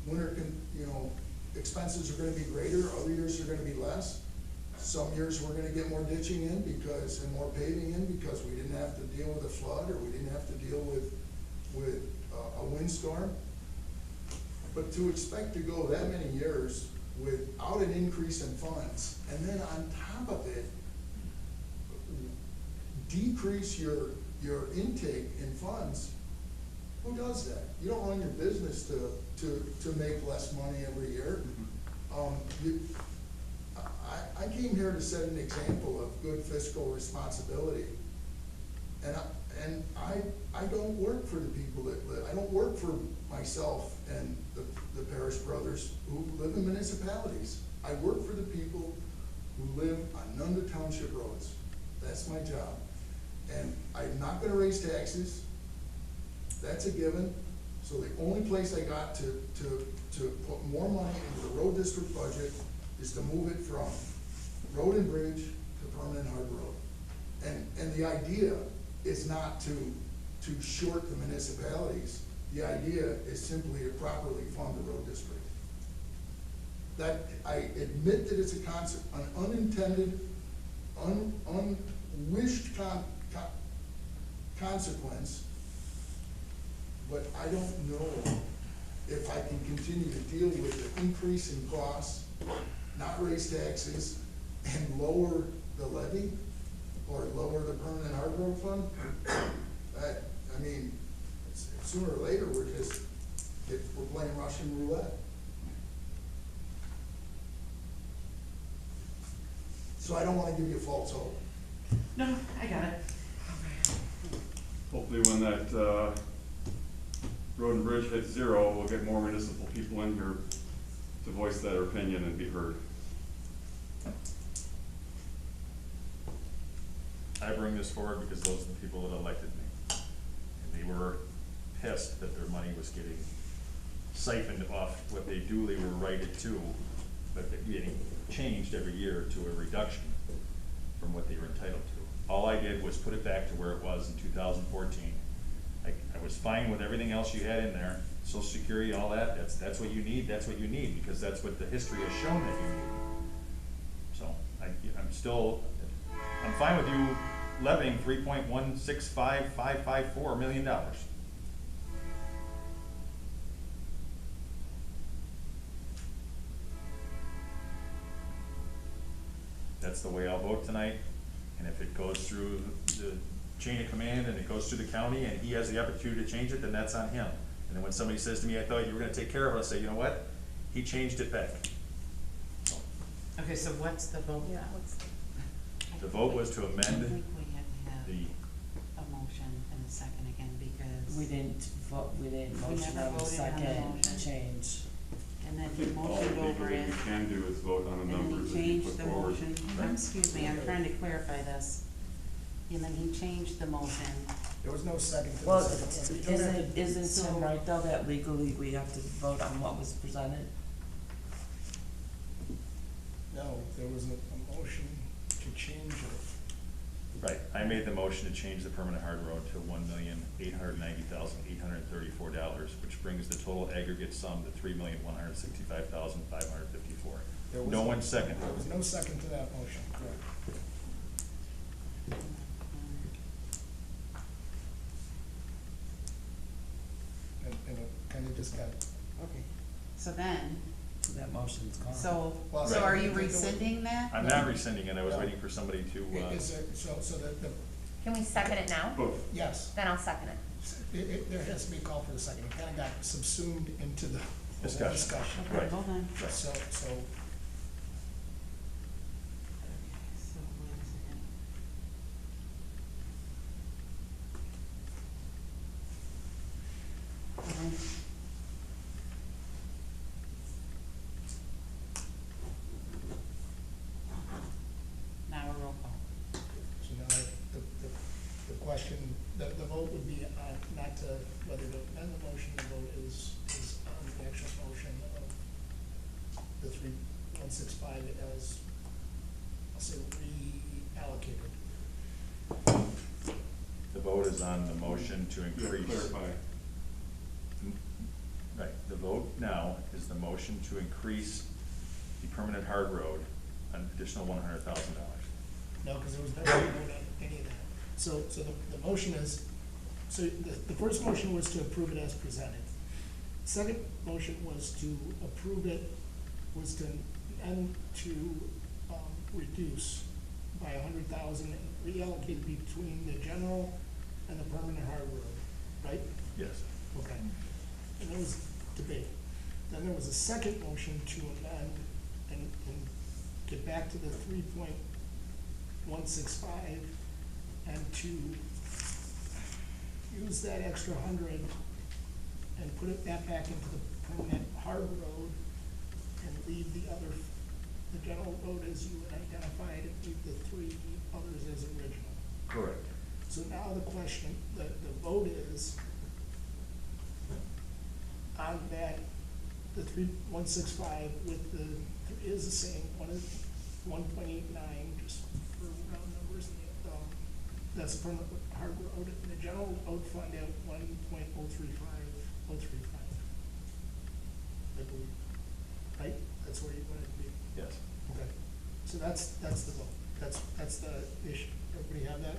winter expenses are gonna be greater, other years are gonna be less. Some years we're gonna get more ditching in and more paving in because we didn't have to deal with a flood or we didn't have to deal with a windstorm. But to expect to go that many years without an increase in funds, and then on top of it, decrease your intake in funds, who does that? You don't run your business to make less money every year. I came here to set an example of good fiscal responsibility. And I don't work for the people that live, I don't work for myself and the parish brothers who live in municipalities. I work for the people who live on Nunda Township roads. That's my job. And I'm not gonna raise taxes. That's a given. So the only place I got to put more money into the road district budget is to move it from road and bridge to permanent hard road. And the idea is not to short the municipalities. The idea is simply to properly fund the road district. That, I admit that it's an unintended, unwished consequence, but I don't know if I can continue to deal with the increase in costs, not raise taxes, and lower the levy, or lower the permanent hard road fund. I mean, sooner or later, we're playing Russian roulette. So I don't wanna give you false hope. No, I got it. Hopefully when that, road and bridge hits zero, we'll get more municipal people in here to voice their opinion and be heard. I bring this forward because those are the people that elected me. And they were pissed that their money was getting siphoned off what they duly were righted to, but they're getting changed every year to a reduction from what they were entitled to. All I did was put it back to where it was in 2014. I was fine with everything else you had in there, Social Security, all that, that's what you need, because that's what the history has shown that you need. So, I'm fine with you levying $3.165554 million. That's the way I'll vote tonight, and if it goes through the chain of command and it goes through the county and he has the opportunity to change it, then that's on him. And then when somebody says to me, I thought you were gonna take care of it, I say, you know what? He changed it back. So, Okay, so what's the vote? Yeah, what's the vote was to I amend think we have to have the, a motion and a second again, because. We didn't vote, we didn't We motion never on the voted on the second motion. change. And then I he think all motioned over legally it, we can do is vote on the and then numbers he that you changed put the forward. motion. Excuse me, I'm trying to clarify this. And then he changed the motion. There was no second to Well, the second one. You don't have to- isn't Tim right though, that legally we have to vote on what was presented? No, there was a motion to change it. right, I made the motion to change the permanent hard road to $1,890,834, which brings the total aggregate sum to $3,165,554. There was- No one seconded. There was no second to that motion, correct. And it kind of just got, Okay. So then, So that motion's gone. so Well, are you right. rescinding that? I'm not rescinding it, I was No. waiting for somebody to, is there, so the, Can we second it now? Both. yes, Then I'll second it. there has to be a call for the second. It kind of got subsumed into the whole Discussion. discussion. Okay, Right. hold on. So, So, wait a second. Now a roll call. so now the question, the vote would be on not to, whether to amend the motion, the vote is on the actual motion of the 3,165 as, I'll say, reallocated. the vote is on the motion to Yeah, increase. clarify. Right, the vote now is the motion to increase the permanent hard road an additional $100,000. No, because there was no vote on any of that. So the motion is, so the first motion was to approve it as presented. Second motion was to approve it, was to, and to, reduce by 100,000 and reallocate between the general and the permanent hard road, right? Yes. Okay. And there was debate. Then there was a second motion to amend and get back to the 3.165 and to use that extra 100 and put that back into the permanent hard road and leave the general road as you identified, and leave the 3 others as original. Correct. So now the question, the vote is on that, the 165 with the, is the same, 1.89, just for round numbers. That's the permanent hard road, and the general road fund at 1.035035, I believe. Right? That's where you want it to be. Yes. Okay. So that's the vote. That's the issue. Everybody have that?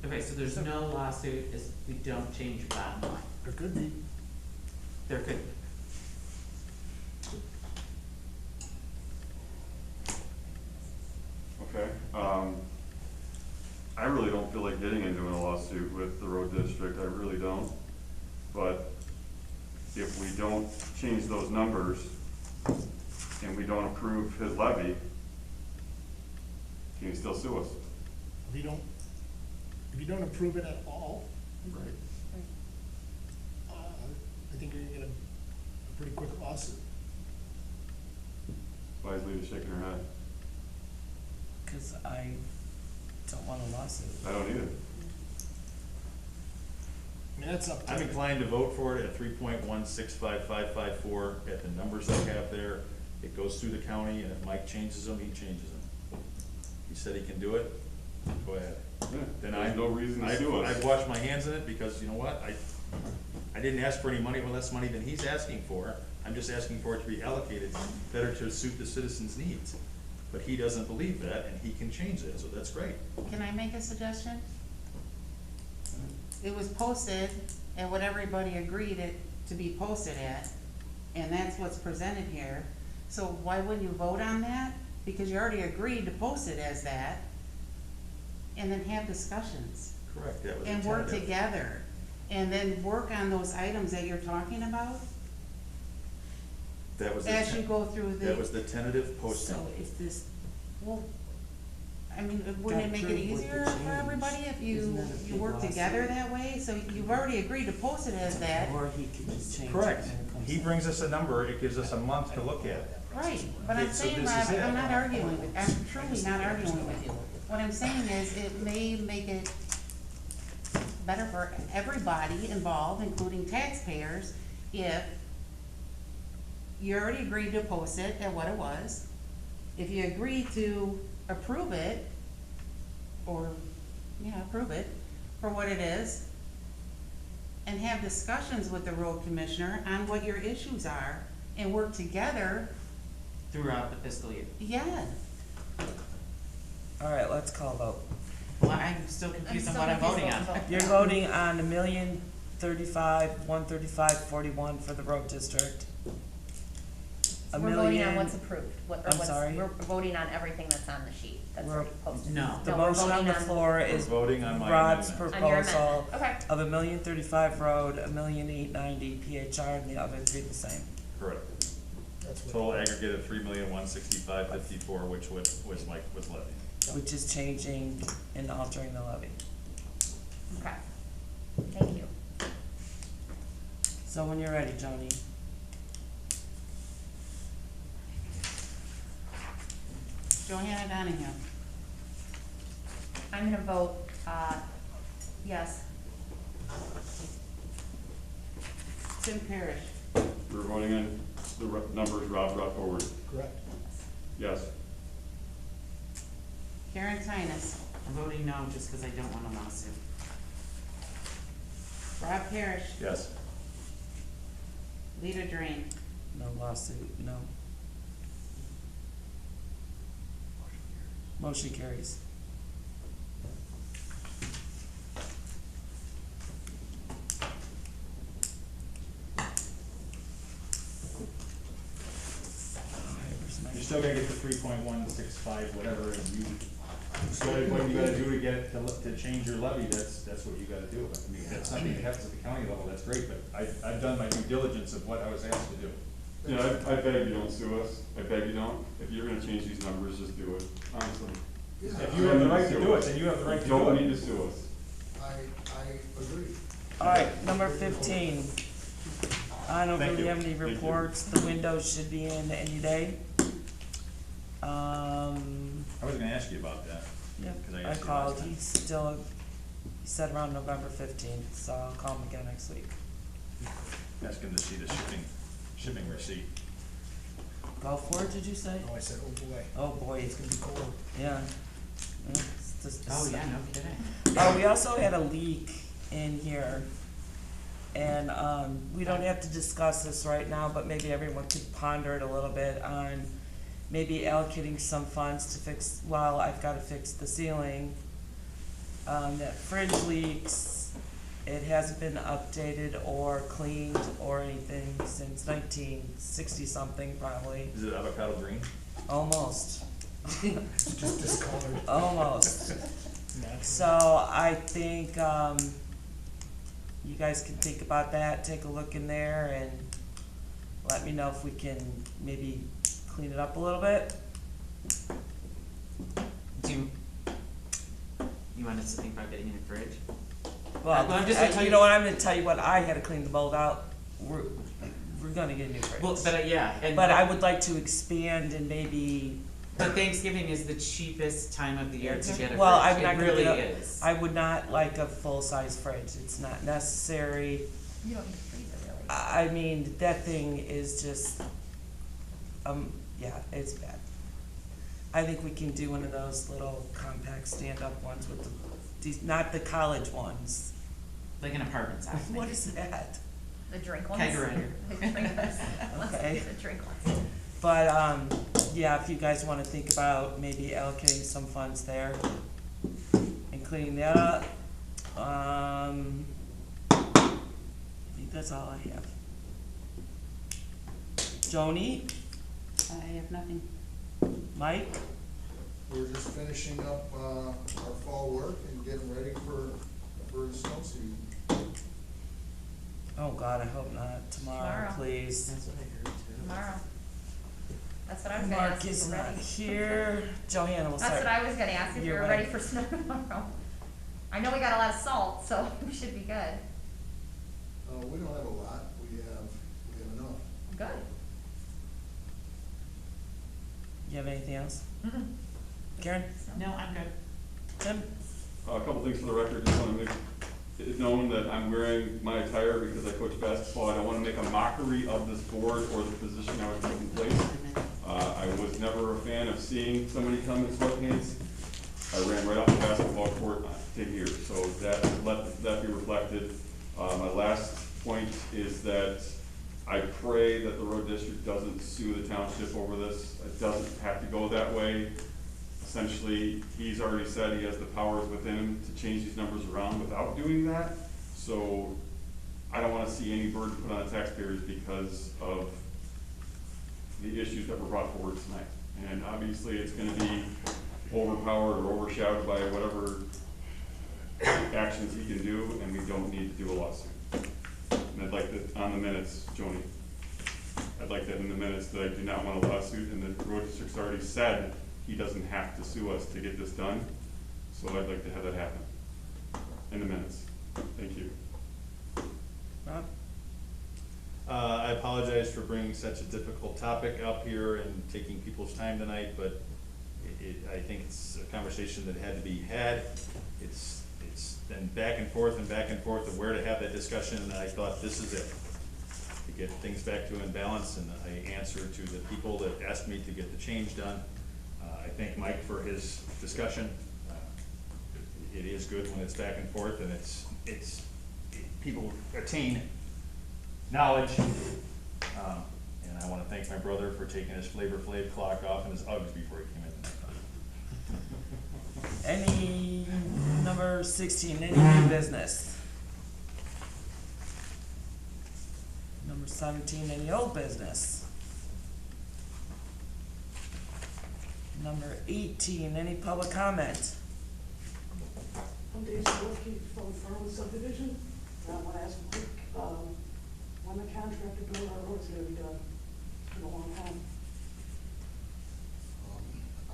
Okay, so there's no lawsuit if we don't change your bottom line. There could be. There could be. Okay, I really don't feel like getting into a lawsuit with the road district, I really don't. But if we don't change those numbers and we don't approve his levy, can he still sue us? If you don't approve it at all, Right. I think you're gonna get a pretty quick lawsuit. Why is Lita shaking her head? Cause I don't want a lawsuit. I don't either. I mean, that's up to. I'm inclined to vote for it at 3.165554 at the numbers I have there. It goes through the county, and if Mike changes them, he changes them. He said he can do it, go ahead. Yeah, Then there's no reason to sue us. I've washed my hands in it, because you know what, I didn't ask for any money, or less money than he's asking for. I'm just asking for it to be allocated better to suit the citizens' needs. But he doesn't believe that, and he can change it, so that's great. Can I make a suggestion? It was posted at what everybody agreed it to be posted at, and that's what's presented here. So why wouldn't you vote on that? Because you already agreed to post it as that, and then have discussions. Correct, that was And work tentative. together, and then work on those items that you're talking about That was the as you go through the. That was the tentative posting. So if this, well, I mean, wouldn't it make it Got approved with the easier for change. everybody if Isn't you, that a you big work lawsuit? together that way? So you've already agreed to post it as that, Or he could just change it. Correct. when it comes He to- brings us a number, it gives us a month to look at it. right? But I'm Okay, so saying, this Rob, is it. I'm not arguing with, I'm truly not arguing with you. What I'm saying is, it may make it better for everybody involved, including taxpayers, if you already agreed to post it at what it was. If you agree to approve it, or, yeah, approve it for what it is, and have discussions with the road commissioner on what your issues are, and work together, Throughout the fiscal year. yeah. All right, let's call a vote. Well, I'm still confused on what I'm voting on. You're voting on $1,035,135.41 for the road district. We're voting on what's approved, I'm sorry? we're voting on everything that's on the sheet, that's We're- already posted. No. The No, we're motion on voting the on- floor We're is voting on my Rod's amendment. On your proposal amendment, okay. of $1,035,000 road, $1,890,000 PHR, and the other three the same. Correct. That's what. Total aggregate of 3,165,54, which was Mike was levied. Which is changing and altering the levy. Okay, thank you. So when you're ready, Joni. Johanna Donahue. I'm gonna vote, yes. Tim Parrish. We're voting on the numbers Rob brought forward. Correct. Yes. Karen Tynas. I'm voting no, just because I don't want a lawsuit. Rob Parrish. Yes. Lita Drain. No lawsuit, no. Motion carries. You're still gonna get the 3.165, whatever, and you, so what you gotta do to get it to change your levy, that's what you gotta do. I mean, that's something that happens at the county level, that's great, but I've done my due diligence of what I was asked to do. Yeah, I beg you don't sue us. I beg you don't. If you're gonna change these numbers, just do it, honestly. If you have the right to do it, then you have the right to You do don't it. need to sue us. I agree. All right, number 15. I don't Thank really you. have any Thank you. reports. The windows should be in any day. I was gonna ask you about that. Yep, 'Cause I I asked you called. last time. He said around November 15th, so I'll call him again next week. Ask him to see the shipping receipt. Go for it, did you say? Oh, I said, oh boy, Oh, boy, it's gonna be cold. yeah. It's just- Oh, yeah, no kidding. Oh, we also had a leak in here, and, we don't have to discuss this right now, but maybe everyone could ponder it a little bit on maybe allocating some funds to fix, well, I've gotta fix the ceiling. That fridge leaks, it hasn't been updated or cleaned or anything since 1960-something probably, Is it avocado green? almost, It's just discolored. almost. Natural. So I think, you guys can think about that, take a look in there and let me know if we can maybe clean it up a little bit. Do you want us to think about getting in a fridge? Well, I'm just gonna tell you you- know what, I'm gonna tell you what, I had to clean the mold out, we're gonna get a new fridge. Well, but yeah, and. But I would like to expand and maybe, But Thanksgiving is the cheapest time of the year to get a fridge. well, I'm not It gonna really get is. I would not like a full-size fridge, it's not necessary. You don't need to freeze it really. I mean, that thing is just, yeah, it's bad. I think we can do one of those little compact stand-up ones with these, not the college ones. Like an apartment size. What maybe. is that? The drink ones? Kegerator. The drink ones. Okay. The drink ones. But, yeah, if you guys wanna think about maybe allocating some funds there and cleaning that up, I think that's all I have. Joni, I have nothing. Mike, We're just finishing up, our fall work and getting ready for the snow season. oh God, I hope not, tomorrow, Tomorrow. please. That's what I heard too. Tomorrow. That's what I was gonna Mark ask if is we're not ready. here, Johanna will That's start. what I was gonna ask if we You're were right. ready for snow tomorrow. I know we got a lot of salt, so we should be good. We don't have a lot, we have enough. Good. You have anything else? Karen? No, I'm good. Tim? A couple things for the record, just wanna make it known that I'm wearing my attire because I coach basketball. I don't wanna make a mockery of this board or the position I was put in place. I was never a fan of seeing somebody come in sweatpants. I ran right off the basketball court to here, so let that be reflected. My last point is that I pray that the road district doesn't sue the township over this. It doesn't have to go that way. Essentially, he's already said he has the powers within him to change these numbers around without doing that. So I don't wanna see any burden put on the taxpayers because of the issues that were brought forward tonight. And obviously, it's gonna be overpowered or overshadowed by whatever actions he can do, and we don't need to do a lawsuit. And I'd like that on the minutes, Joni, I'd like that in the minutes that I do not want a lawsuit, and the road district's already said he doesn't have to sue us to get this done, so I'd like to have that happen in the minutes. Thank you. Rob? I apologize for bringing such a difficult topic up here and taking people's time tonight, but I think it's a conversation that had to be had. It's been back and forth of where to have that discussion, and I thought this is it. To get things back to in balance, and I answer to the people that asked me to get the change done. I thank Mike for his discussion. It is good when it's back and forth, and people attain knowledge. And I wanna thank my brother for taking his Flavor Flav clock off and his Uggs before he came in tonight. Any, number 16, any new business? Number 17, any old business? Number 18, any public comment? I'm Dave Zawoski from Farland Subdivision, and I want to ask Mike, when the contractor build our road's gonna be done. in a long time.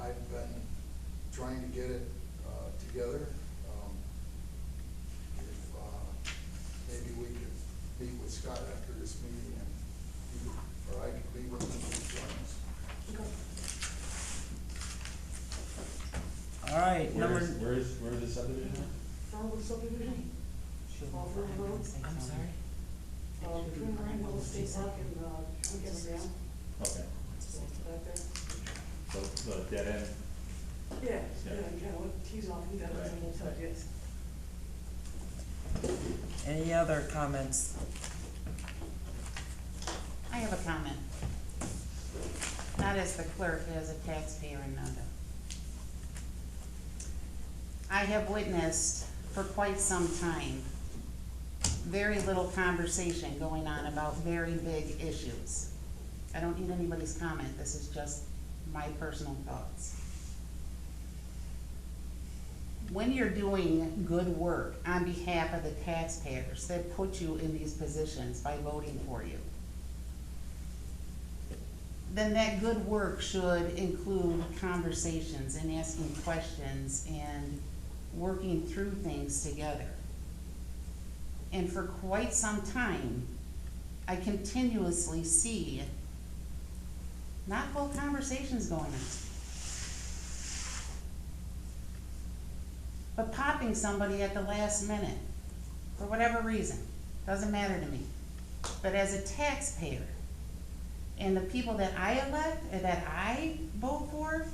I've been trying to get it, together. If, maybe we could meet with Scott after this meeting and, he could- or I could be with him if he joins. Okay. All right, number, Where is the subdivision at? Farmwood subdivision, off River Road, I'm sorry? between Ryan Hill State Park and, Lincoln Dam, Okay, so back there. so the dead end, Yeah, Yeah. yeah, kind of what tees off and that, Right. and we'll tell you, yes. Any other comments? I have a comment. Not as the clerk, as a taxpayer in Nunda. I have witnessed for quite some time very little conversation going on about very big issues. I don't need anybody's comment, this is just my personal thoughts. When you're doing good work on behalf of the taxpayers that put you in these positions by voting for you, then that good work should include conversations and asking questions and working through things together. And for quite some time, I continuously see not full conversations going on, but popping somebody at the last minute, for whatever reason, doesn't matter to me. But as a taxpayer, and the people that I elect, and that I vote for,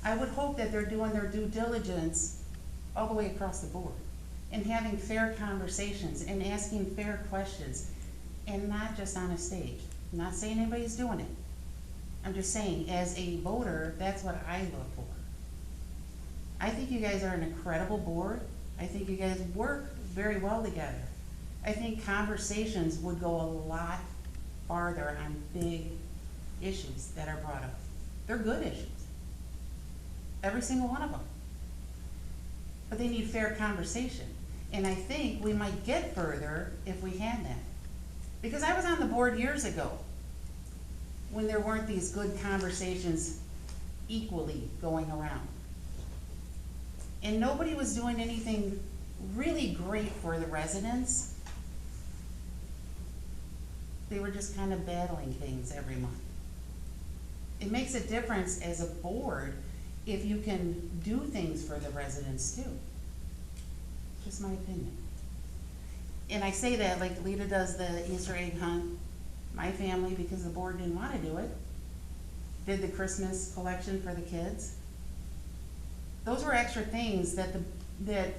I would hope that they're doing their due diligence all the way across the board, and having fair conversations, and asking fair questions, and not just on a stage. I'm not saying anybody's doing it. I'm just saying, as a voter, that's what I look for. I think you guys are an incredible board. I think you guys work very well together. I think conversations would go a lot farther on big issues that are brought up. They're good issues. Every single one of them. But they need fair conversation. And I think we might get further if we had that. Because I was on the board years ago when there weren't these good conversations equally going around. And nobody was doing anything really great for the residents. They were just kind of battling things every month. It makes a difference as a board if you can do things for the residents too. Just my opinion. And I say that like Lita does the Easter egg hunt. My family, because the board didn't want to do it, did the Christmas collection for the kids. Those were extra things that that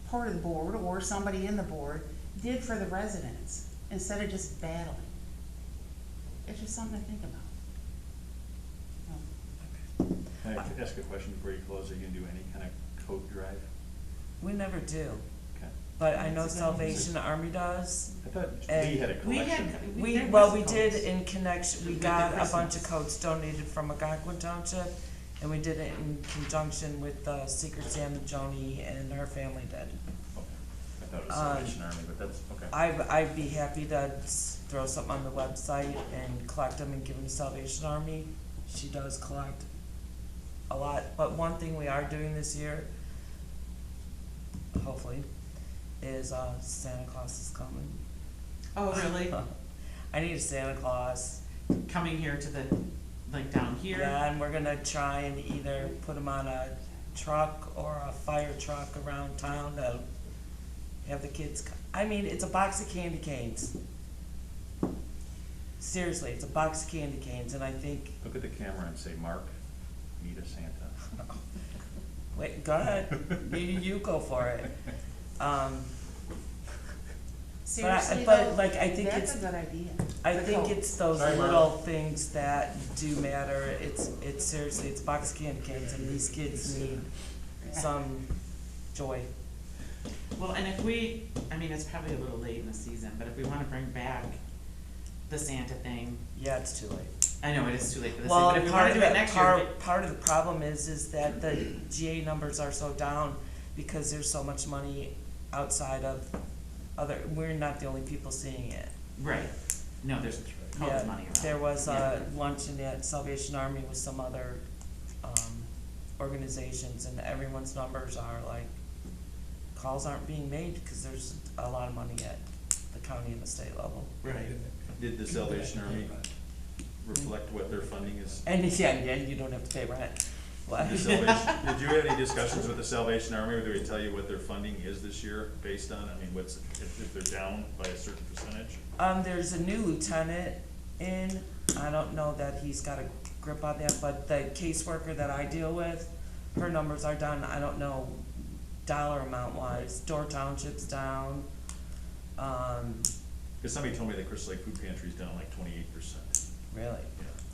part of the board or somebody in the board did for the residents instead of just battling. It's just something to think about. Can I ask a question before you close? Are you gonna do any kind of coat drive? We never do, Okay. but I know Salvation Army does. I thought And Lee had a collection. We there was did coats. in connection, we With the got a bunch of Christmas. coats donated from Algonquin Township, and we did it in conjunction with Secret Santa Joni and her family did. Okay. I thought it was Salvation Army, but that's, okay. I'd be happy to throw something on the website and collect them and give them to Salvation Army. She does collect a lot, but one thing we are doing this year, hopefully, is Santa Claus is coming. Oh, really? I need a Santa Claus. Coming here to the, like down here? Yeah, and we're gonna try and either put them on a truck or a fire truck around town to have the kids, I mean, it's a box of candy canes. Seriously, it's a box of candy canes, and I think, Look at the camera and say, Mark, meet a Santa. wait, go ahead, you go for it. Seriously but, though, like, I think that's it's- a good idea. I The think coat. it's those Sorry, Mark. little things that do matter. It's seriously, it's a box of candy canes, and these kids need some joy. Well, and if we, I mean, it's probably a little late in the season, but if we wanna bring back the Santa thing, Yeah, it's too late. I know it is too late for this, Well, but if we part wanna of do it the, next year, part of the problem is that the GA numbers are so down because there's so much money outside of other, we're not the only people seeing it. right, No, there's tons of Yeah, money around. there was Yeah. a luncheon at Salvation Army with some other, organizations, and everyone's numbers are like, calls aren't being made, because there's a lot of money at the county and the state level. Right. Did the Salvation Army reflect what their funding is? And yeah, you don't have to pay rent. What? The Salvation, did you have any discussions with the Salvation Army, or did they tell you what their funding is this year based on, I mean, what's, if they're down by a certain percentage? There's a new lieutenant in, I don't know that he's got a grip on that, but the caseworker that I deal with, her numbers are down, I don't know dollar amount wise, Door Township's down, Cause somebody told me that Crystal Lake Food Pantry's down like 28%. really. Yeah.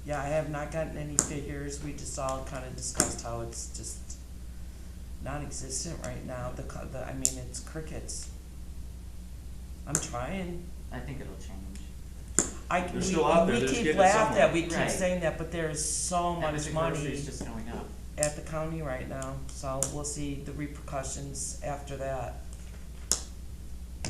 Yeah, I have not gotten any figures, we just all kinda discussed how it's just non-existent right now, I mean, it's crickets. I'm trying. I think it'll change. They're still out there, We they're just keep getting laughing somewhere. at, we keep Right. saying that, but there's so much Everything money grocery's just going up. at the county right now, so we'll see the repercussions after that.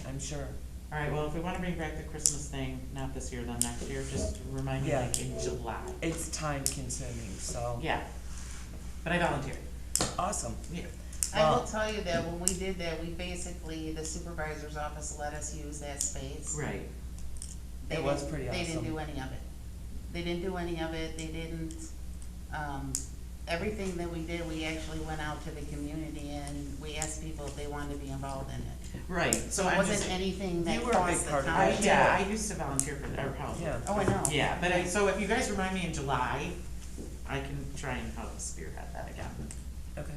I'm sure. All right, well, if we wanna bring back the Christmas thing, not this year, then next year, just remind me Yeah. like in July. It's time consuming, so. Yeah, but I volunteered. Awesome. Yeah. I will Well- tell you that when we did that, we basically, the supervisor's office let us use that space. Right. They It was didn't- pretty They didn't awesome. do any of it. They didn't do any of it, they didn't, everything that we did, we actually went out to the community and we asked people if they wanted to be involved in it. Right, So so it I'm wasn't just, anything that You were a big cost the part of town. it. yeah, I used to volunteer for our house. Yeah. Oh, I know. Yeah, but so if you guys remind me in July, I can try and help spearhead that again. Okay.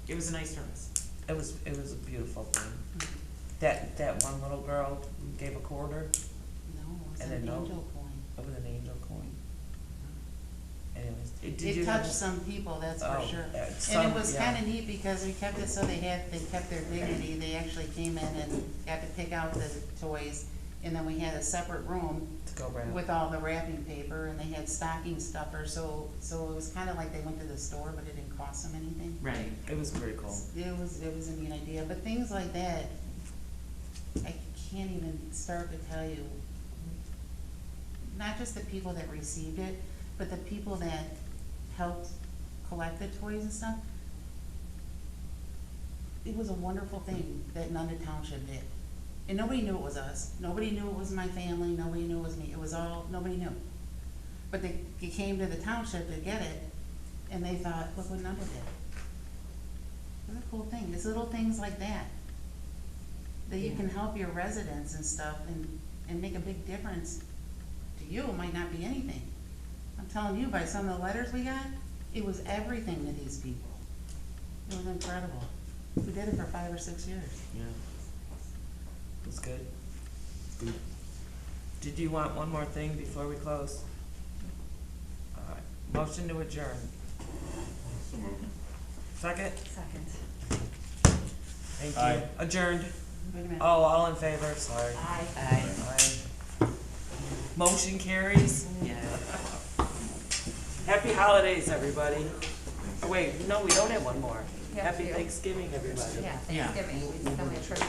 It was a nice service. It was a beautiful thing. That one little girl gave a quarter, No, it was And an then no. angel coin. it was an angel coin. Anyways, did you It have touched a- some people, that's for Oh, sure. yeah, And some- it was yeah. kinda neat because we kept it so they kept their dignity, they actually came in and got to pick out the toys. And then we had a separate room to go around? with all the wrapping paper and they had stocking stuffers, so it was kinda like they went to the store, but it didn't cost them anything. Right. It was pretty cool. It was a neat idea, but things like that, I can't even start to tell you. Not just the people that received it, but the people that helped collect the toys and stuff. It was a wonderful thing that Nunda Township did. And nobody knew it was us, nobody knew it was my family, nobody knew it was me, it was all, nobody knew. But they came to the township to get it, and they thought, look what Nunda did. It's a cool thing, it's little things like that. That you can help your residents and stuff and make a big difference. To you, it might not be anything. I'm telling you, by some of the letters we got, it was everything to these people. It was incredible. We did it for 5 or 6 years. Yeah. It was good. Did you want one more thing before we close? Alright, motion to adjourn. So moved. Second? Second. Thank you. Aye. Adjourned. Wait a minute. Oh, all in favor, sorry. Aye. Aye. Motion carries. Yeah. Happy holidays, everybody. Oh, wait, no, we don't have one more. Yeah, Happy we do. Thanksgiving, everybody. Yeah, Yeah. Thanksgiving, we still make sure to